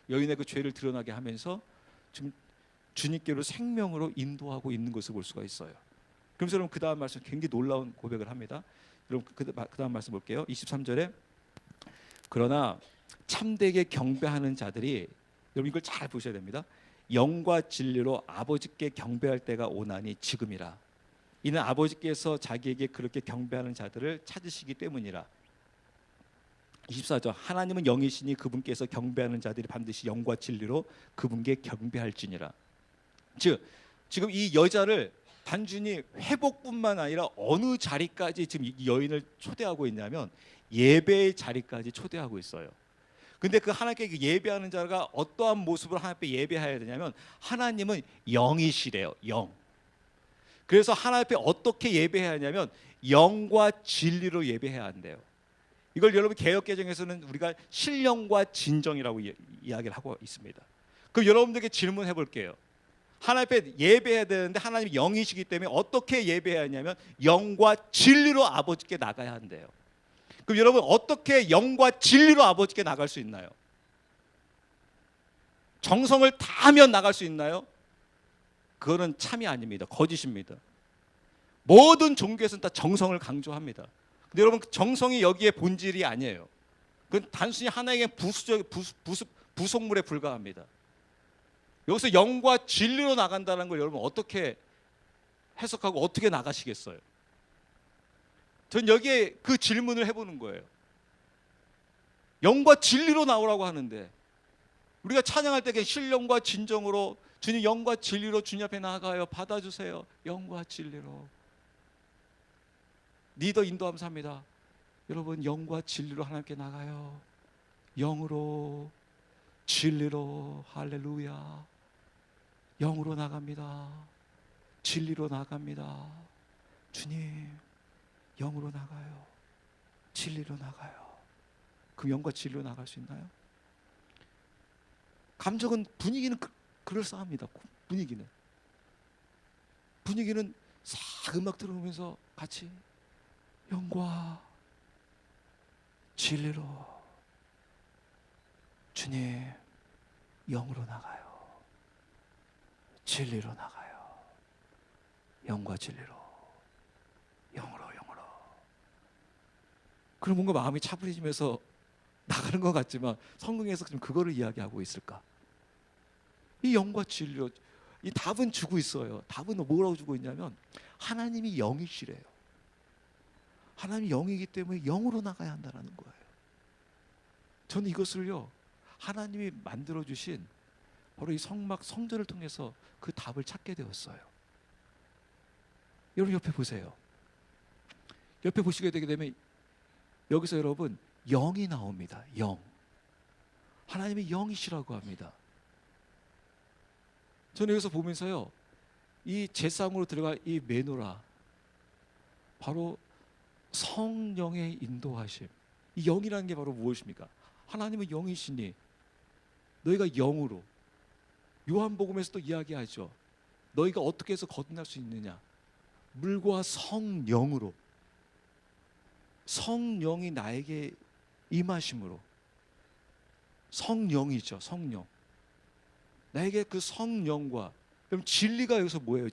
여인의 그 죄를 드러나게 하면서 지금 주님께로 생명으로 인도하고 있는 것을 볼 수가 있어요. 그러면서 여러분, 그 다음 말씀 굉장히 놀라운 고백을 합니다. 여러분, 그 다음 말씀 볼게요. 23절에 그러나 참되게 경배하는 자들이, 여러분 이걸 잘 보셔야 됩니다. 영과 진리로 아버지께 경배할 때가 오나니 지금이라. 이는 아버지께서 자기에게 그렇게 경배하는 자들을 찾으시기 때문이라. 24절 하나님은 영이시니 그분께서 경배하는 자들이 반드시 영과 진리로 그분께 경배할지니라. 즉 지금 이 여자를 단순히 회복뿐만 아니라 어느 자리까지 지금 이 여인을 초대하고 있냐면 예배의 자리까지 초대하고 있어요. 근데 그 하나님께 예배하는 자가 어떠한 모습으로 하나님께 예배해야 되냐면 하나님은 영이시래요. 영. 그래서 하나님 앞에 어떻게 예배해야 하냐면 영과 진리로 예배해야 한대요. 이걸 여러분 개역개정에서는 우리가 신령과 진정이라고 이야기를 하고 있습니다. 그럼 여러분들에게 질문해 볼게요. 하나님 앞에 예배해야 되는데 하나님이 영이시기 때문에 어떻게 예배해야 하냐면 영과 진리로 아버지께 나가야 한대요. 그럼 여러분, 어떻게 영과 진리로 아버지께 나갈 수 있나요? 정성을 다하면 나갈 수 있나요? 그거는 참이 아닙니다. 거짓입니다. 모든 종교에서는 다 정성을 강조합니다. 근데 여러분, 정성이 여기에 본질이 아니에요. 그건 단순히 하나의 부속물에 불과합니다. 여기서 영과 진리로 나간다는 걸 여러분 어떻게 해석하고 어떻게 나가시겠어요? 전 여기에 그 질문을 해보는 거예요. 영과 진리로 나오라고 하는데 우리가 찬양할 때 신령과 진정으로 주님 영과 진리로 주님 앞에 나아가요. 받아주세요. 영과 진리로. 리더 인도하면서 합니다. 여러분, 영과 진리로 하나님께 나가요. 영으로, 진리로. 할렐루야. 영으로 나갑니다. 진리로 나갑니다. 주님, 영으로 나가요. 진리로 나가요. 그 영과 진리로 나갈 수 있나요? 감정은, 분위기는 그럴싸합니다. 분위기는 싹 음악 들어오면서 같이 영과 진리로. 주님, 영으로 나가요. 진리로 나가요. 영과 진리로. 영으로. 그럼 뭔가 마음이 차분해지면서 나가는 것 같지만 성경에서 지금 그거를 이야기하고 있을까? 이 영과 진리로. 이 답은 주고 있어요. 답은 뭐라고 주고 있냐면 하나님이 영이시래요. 하나님이 영이기 때문에 영으로 나가야 한다는 거예요. 저는 이것을요, 하나님이 만들어주신 바로 이 성전을 통해서 그 답을 찾게 되었어요. 여러분 옆에 보세요. 옆에 보시게 되게 되면 여기서 여러분 영이 나옵니다. 영. 하나님이 영이시라고 합니다. 저는 여기서 보면서요, 이 제상으로 들어갈 이 메노라, 바로 성령의 인도하심. 이 영이라는 게 바로 무엇입니까? 하나님은 영이시니 너희가 영으로, 요한복음에서도 이야기하죠. 너희가 어떻게 해서 거듭날 수 있느냐? 물과 성령으로. 성령이 나에게 임하심으로. 성령이죠. 성령. 나에게 그 성령과, 그럼 진리가 여기서 뭐예요?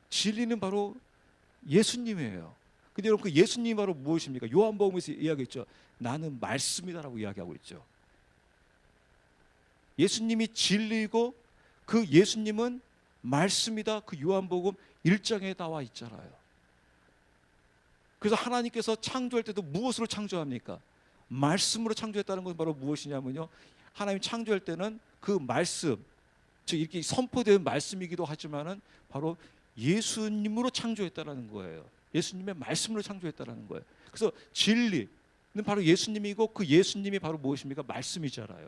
진리는 바로 예수님이에요. 근데 여러분, 그 예수님이 바로 무엇입니까? 요한복음에서 이야기했죠. 나는 말씀이다라고 이야기하고 있죠. 예수님이 진리고 그 예수님은 말씀이다. 그 요한복음 1장에 나와 있잖아요. 그래서 하나님께서 창조할 때도 무엇으로 창조합니까? 말씀으로 창조했다는 것은 바로 무엇이냐면요, 하나님 창조할 때는 그 말씀, 즉 이렇게 선포된 말씀이기도 하지만은 바로 예수님으로 창조했다라는 거예요. 예수님의 말씀으로 창조했다라는 거예요. 그래서 진리는 바로 예수님이고 그 예수님이 바로 무엇입니까? 말씀이잖아요.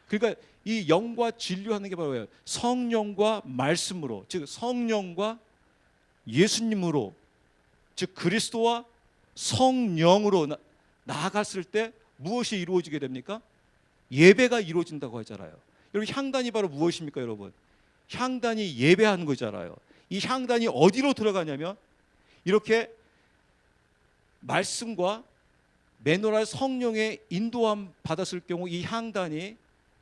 그러니까 이 영과 진리하는 게 바로 뭐예요? 성령과 말씀으로, 즉 성령과 예수님으로, 즉 그리스도와 성령으로 나아갔을 때 무엇이 이루어지게 됩니까? 예배가 이루어진다고 하잖아요. 여러분, 향단이 바로 무엇입니까, 여러분? 향단이 예배하는 거잖아요. 이 향단이 어디로 들어가냐면 이렇게 말씀과 매너랄 성령의 인도함 받았을 경우 이 향단이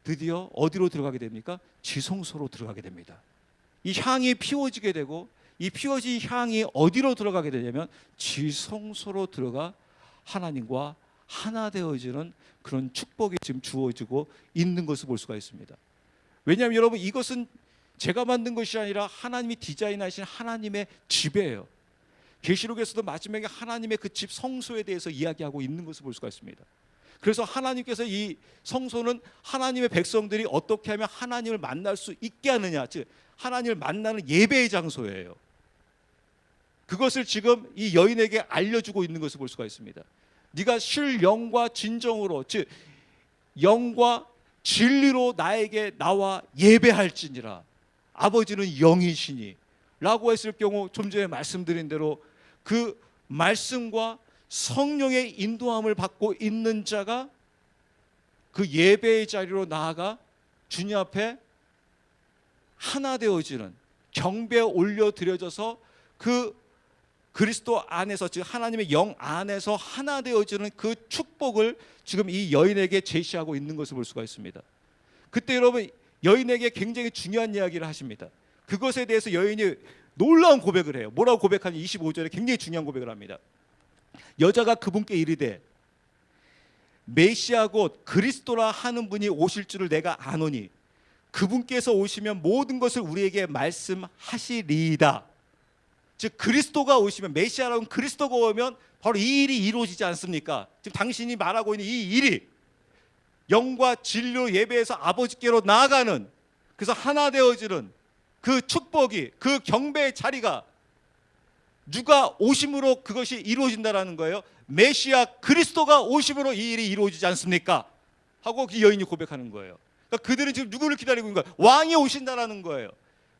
드디어 어디로 들어가게 됩니까? 지성소로 들어가게 됩니다. 이 향이 피워지게 되고 이 피워진 향이 어디로 들어가게 되냐면 지성소로 들어가 하나님과 하나 되어지는 그런 축복이 지금 주어지고 있는 것을 볼 수가 있습니다. 왜냐하면 여러분, 이것은 제가 만든 것이 아니라 하나님이 디자인하신 하나님의 집이에요. 계시록에서도 마지막에 하나님의 그 집 성소에 대해서 이야기하고 있는 것을 볼 수가 있습니다. 그래서 하나님께서 이 성소는 하나님의 백성들이 어떻게 하면 하나님을 만날 수 있게 하느냐, 즉 하나님을 만나는 예배의 장소예요. 그것을 지금 이 여인에게 알려주고 있는 것을 볼 수가 있습니다. 네가 실 영과 진정으로, 즉 영과 진리로 나에게 나와 예배할지니라. 아버지는 영이시니 라고 했을 경우 좀 전에 말씀드린 대로 그 말씀과 성령의 인도함을 받고 있는 자가 그 예배의 자리로 나아가 주님 앞에 하나 되어지는, 경배에 올려드려져서 그 그리스도 안에서, 즉 하나님의 영 안에서 하나 되어지는 그 축복을 지금 이 여인에게 제시하고 있는 것을 볼 수가 있습니다. 그때 여러분, 여인에게 굉장히 중요한 이야기를 하십니다. 그것에 대해서 여인이 놀라운 고백을 해요. 뭐라고 고백하니 25절에 굉장히 중요한 고백을 합니다. 여자가 그분께 이르되 메시아 곧 그리스도라 하는 분이 오실 줄을 내가 아노니 그분께서 오시면 모든 것을 우리에게 말씀하시리이다. 즉 그리스도가 오시면, 메시아라는 그리스도가 오면 바로 이 일이 이루어지지 않습니까? 지금 당신이 말하고 있는 이 일이 영과 진리로 예배해서 아버지께로 나아가는, 그래서 하나 되어지는 그 축복이, 그 경배의 자리가 누가 오심으로 그것이 이루어진다라는 거예요. 메시아 그리스도가 오심으로 이 일이 이루어지지 않습니까? 하고 그 여인이 고백하는 거예요. 그러니까 그들은 지금 누구를 기다리고 있는 거예요? 왕이 오신다라는 거예요.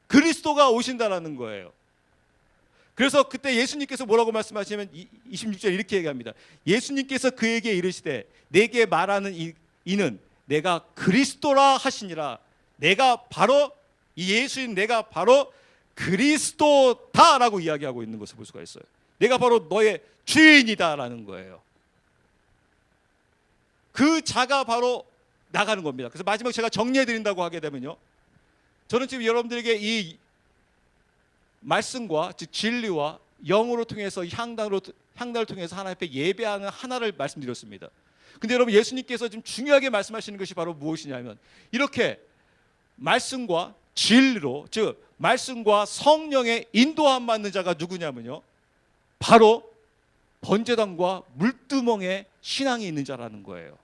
그리스도가 오신다라는 거예요. 그래서 그때 예수님께서 뭐라고 말씀하시냐면 26절 이렇게 얘기합니다. 예수님께서 그에게 이르시되 내게 말하는 이는 내가 그리스도라 하시니라. 내가 바로 이 예수인, 내가 바로 그리스도다라고 이야기하고 있는 것을 볼 수가 있어요. 내가 바로 너의 주인이다라는 거예요. 그 자가 바로 나가는 겁니다. 그래서 마지막 제가 정리해 드린다고 하게 되면요, 저는 지금 여러분들에게 이 말씀과 즉 진리와 영으로 통해서 향단을 통해서 하나님 앞에 예배하는 하나를 말씀드렸습니다. 근데 여러분, 예수님께서 지금 중요하게 말씀하시는 것이 바로 무엇이냐면 이렇게 말씀과 진리로, 즉 말씀과 성령의 인도함 받는 자가 누구냐면요, 바로 번제단과 물두멍의 신앙이 있는 자라는 거예요.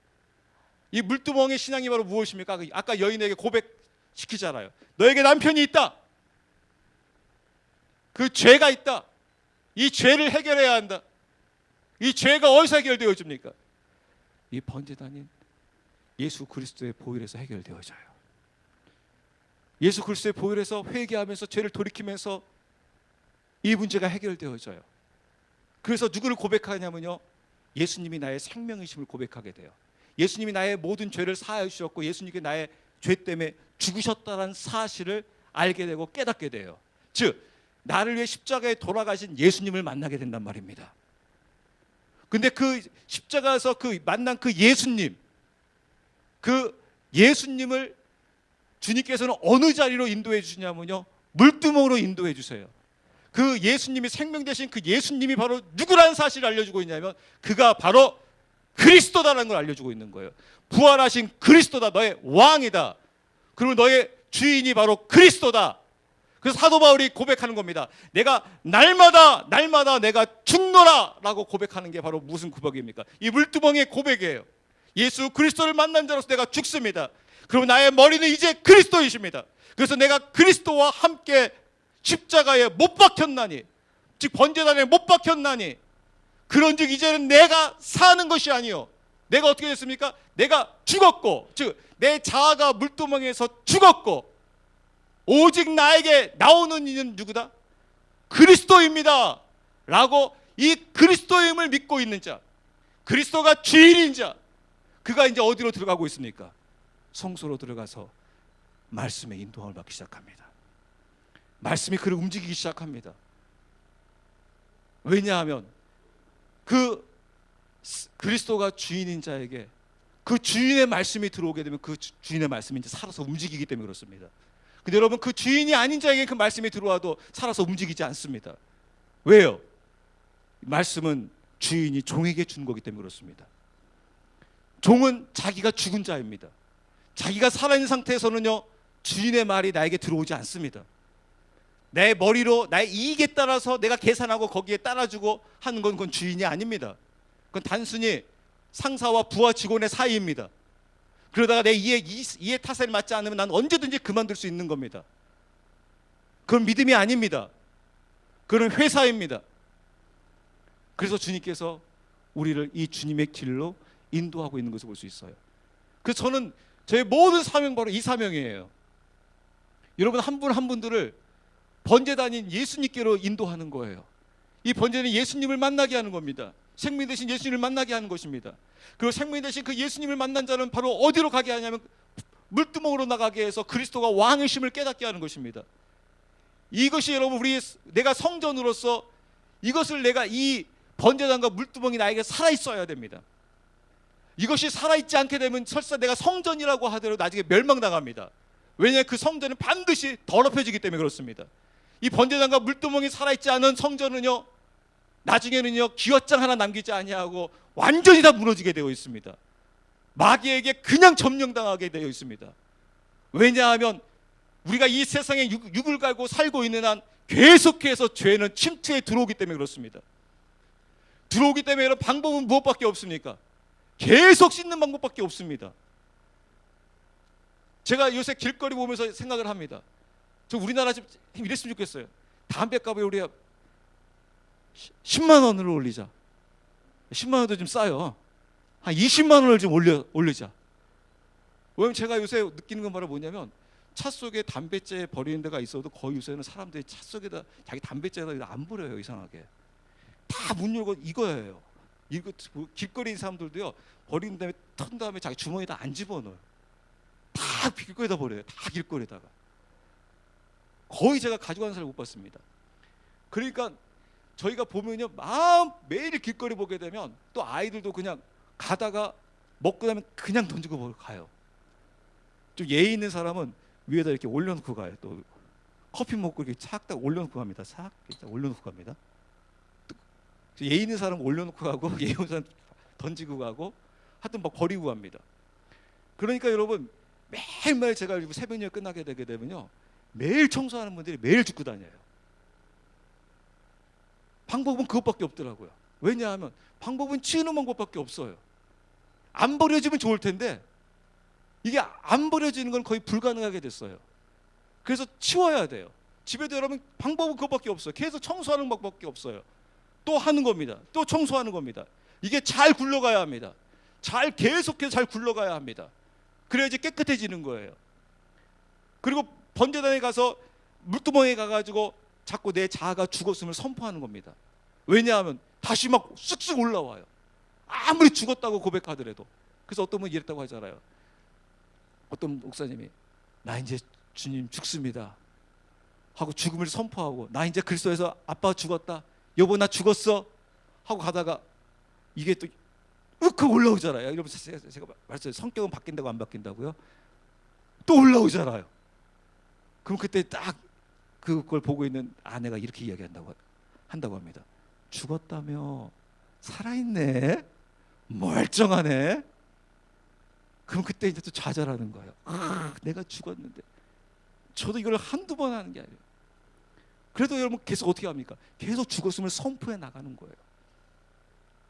이 물두멍의 신앙이 바로 무엇입니까? 아까 여인에게 고백시키잖아요. 너에게 남편이 있다. 그 죄가 있다. 이 죄를 해결해야 한다. 이 죄가 어디서 해결되어집니까? 이 번제단인 예수 그리스도의 보혈에서 해결되어져요. 예수 그리스도의 보혈에서 회개하면서 죄를 돌이키면서 이 문제가 해결되어져요. 그래서 누구를 고백하냐면요, 예수님이 나의 생명이심을 고백하게 돼요. 예수님이 나의 모든 죄를 사하여 주셨고 예수님께 나의 죄 때문에 죽으셨다는 사실을 알게 되고 깨닫게 돼요. 즉 나를 위해 십자가에 돌아가신 예수님을 만나게 된단 말입니다. 근데 그 십자가에서 그 만난 그 예수님을 주님께서는 어느 자리로 인도해 주시냐면요, 물두멍으로 인도해 주세요. 그 예수님이 생명 되신 그 예수님이 바로 누구라는 사실을 알려주고 있냐면 그가 바로 그리스도다라는 걸 알려주고 있는 거예요. 부활하신 그리스도다, 너의 왕이다. 그리고 너의 주인이 바로 그리스도다. 그래서 사도 바울이 고백하는 겁니다. 내가 날마다 내가 죽노라 라고 고백하는 게 바로 무슨 고백입니까? 이 물두멍의 고백이에요. 예수 그리스도를 만난 자로서 내가 죽습니다. 그리고 나의 머리는 이제 그리스도이십니다. 그래서 내가 그리스도와 함께 십자가에 못 박혔나니, 즉 번제단에 못 박혔나니, 그런즉 이제는 내가 사는 것이 아니요, 내가 어떻게 됐습니까? 내가 죽었고, 즉 내 자아가 물두멍에서 죽었고, 오직 나에게 나오는 이는 누구다? 그리스도입니다 라고 이 그리스도임을 믿고 있는 자, 그리스도가 주인인 자, 그가 이제 어디로 들어가고 있습니까? 성소로 들어가서 말씀의 인도함을 받기 시작합니다. 말씀이 그를 움직이기 시작합니다. 왜냐하면 그 그리스도가 주인인 자에게 그 주인의 말씀이 들어오게 되면 그 주인의 말씀이 이제 살아서 움직이기 때문에 그렇습니다. 근데 여러분, 그 주인이 아닌 자에게 그 말씀이 들어와도 살아서 움직이지 않습니다. 왜요? 말씀은 주인이 종에게 준 거기 때문에 그렇습니다. 종은 자기가 죽은 자입니다. 자기가 살아있는 상태에서는요, 주인의 말이 나에게 들어오지 않습니다. 내 머리로 나의 이익에 따라서 내가 계산하고 거기에 따라주고 하는 건 그건 주인이 아닙니다. 그건 단순히 상사와 부하 직원의 사이입니다. 그러다가 내 이해 타산이 맞지 않으면 난 언제든지 그만둘 수 있는 겁니다. 그건 믿음이 아닙니다. 그건 회사입니다. 그래서 주님께서 우리를 이 주님의 길로 인도하고 있는 것을 볼 수 있어요. 그래서 저는 저의 모든 사명 바로 이 사명이에요. 여러분, 한 분 한 분들을 번제단인 예수님께로 인도하는 거예요. 이 번제는 예수님을 만나게 하는 겁니다. 생명 대신 예수님을 만나게 하는 것입니다. 그리고 생명 대신 그 예수님을 만난 자는 바로 어디로 가게 하냐면 물두멍으로 나가게 해서 그리스도가 왕이심을 깨닫게 하는 것입니다. 이것이 여러분, 내가 성전으로서 이것을 내가 이 번제단과 물두멍이 나에게 살아있어야 됩니다. 이것이 살아있지 않게 되면 설사 내가 성전이라고 하더라도 나중에 멸망당합니다. 왜냐하면 그 성전은 반드시 더럽혀지기 때문에 그렇습니다. 이 번제단과 물두멍이 살아있지 않은 성전은요, 나중에는요 기왓장 하나 남기지 아니하고 완전히 다 무너지게 되어 있습니다. 마귀에게 그냥 점령당하게 되어 있습니다. 왜냐하면 우리가 이 세상에 육을 갈고 살고 있는 한 계속해서 죄는 침투에 들어오기 때문에 그렇습니다. 들어오기 때문에 방법은 무엇밖에 없습니까? 계속 씻는 방법밖에 없습니다. 제가 요새 길거리 보면서 생각을 합니다. 저 우리나라 좀 이랬으면 좋겠어요. 담배값을 우리가 10만 원으로 올리자. 10만 원도 좀 싸요. 한 20만 원을 좀 올리자. 왜냐면 제가 요새 느끼는 건 바로 뭐냐면, 차 속에 담배째 버리는 데가 있어도 거의 요새는 사람들이 차 속에다 자기 담배째에다 안 버려요. 이상하게 다 문 열고 이거예요. 이거 길거리 있는 사람들도요, 버리는 다음에 턴 다음에 자기 주머니에다 안 집어넣어요. 다 길거리에다 버려요. 다 길거리에다가. 거의 제가 가져가는 사람을 못 봤습니다. 그러니까 저희가 보면요, 매일 길거리 보게 되면 또 아이들도 그냥 가다가 먹고 나면 그냥 던지고 가요. 좀 예의 있는 사람은 위에다 이렇게 올려놓고 가요. 또 커피 먹고 이렇게 착 딱 올려놓고 갑니다. 착 올려놓고 갑니다. 예의 있는 사람은 올려놓고 가고 예의 없는 사람은 던지고 가고 하여튼 막 버리고 갑니다. 그러니까 여러분, 매일매일 제가 새벽녘 끝나게 되게 되면요, 매일 청소하는 분들이 매일 죽고 다녀요. 방법은 그것밖에 없더라고요. 왜냐하면 방법은 치우는 방법밖에 없어요. 안 버려지면 좋을 텐데 이게 안 버려지는 건 거의 불가능하게 됐어요. 그래서 치워야 돼요. 집에도 여러분 방법은 그것밖에 없어요. 계속 청소하는 방법밖에 없어요. 또 하는 겁니다. 또 청소하는 겁니다. 이게 잘 굴러가야 합니다. 계속해서 잘 굴러가야 합니다. 그래야지 깨끗해지는 거예요. 그리고 번제단에 가서 물두멍에 가가지고 자꾸 내 자아가 죽었음을 선포하는 겁니다. 왜냐하면 다시 막 쑥쑥 올라와요. 아무리 죽었다고 고백하더라도. 그래서 어떤 분이 이랬다고 하잖아요. 어떤 목사님이 나 이제 주님 죽습니다 하고 죽음을 선포하고, 나 이제 그리스도에서 아빠 죽었다, 여보 나 죽었어 하고 가다가 이게 또 으크 올라오잖아요. 여러분, 제가 말했어요. 성격은 바뀐다고 안 바뀐다고요? 또 올라오잖아요. 그럼 그때 딱 그걸 보고 있는 아내가 이렇게 이야기한다고 합니다. 죽었다며? 살아있네? 멀쩡하네? 그럼 그때 이제 또 좌절하는 거예요. 내가 죽었는데. 저도 이걸 한두 번 하는 게 아니에요. 그래도 여러분 계속 어떻게 합니까? 계속 죽었음을 선포해 나가는 거예요.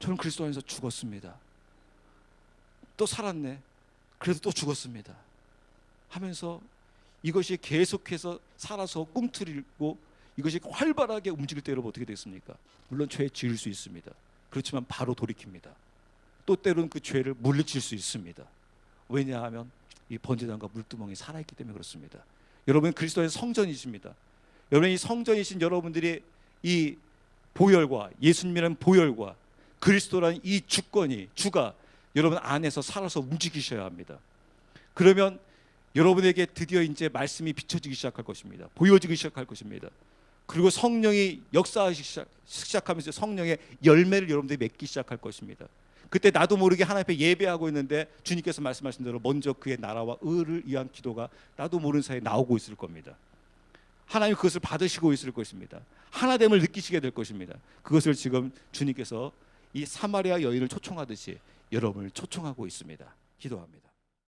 저는 그리스도 안에서 죽었습니다. 또 살았네. 그래도 또 죽었습니다. 하면서 이것이 계속해서 살아서 꿈틀이고 이것이 활발하게 움직일 때 여러분 어떻게 되겠습니까? 물론 죄에 지을 수 있습니다. 그렇지만 바로 돌이킵니다. 또 때로는 그 죄를 물리칠 수 있습니다. 왜냐하면 이 번제단과 물두멍이 살아있기 때문에 그렇습니다. 여러분 그리스도의 성전이십니다. 여러분 이 성전이신 여러분들이 이 보혈과 예수님이라는 보혈과 그리스도라는 이 주가 여러분 안에서 살아서 움직이셔야 합니다. 그러면 여러분에게 드디어 이제 말씀이 비춰지기 시작할 것입니다. 보여지기 시작할 것입니다. 그리고 성령이 역사하기 시작하면서 성령의 열매를 여러분들이 맺기 시작할 것입니다. 그때 나도 모르게 하나님 앞에 예배하고 있는데 주님께서 말씀하신 대로 먼저 그의 나라와 의를 위한 기도가 나도 모르는 사이에 나오고 있을 겁니다. 하나님 그것을 받으시고 있을 것입니다. 하나됨을 느끼시게 될 것입니다. 그것을 지금 주님께서 이 사마리아 여인을 초청하듯이 여러분을 초청하고 있습니다. 기도합니다.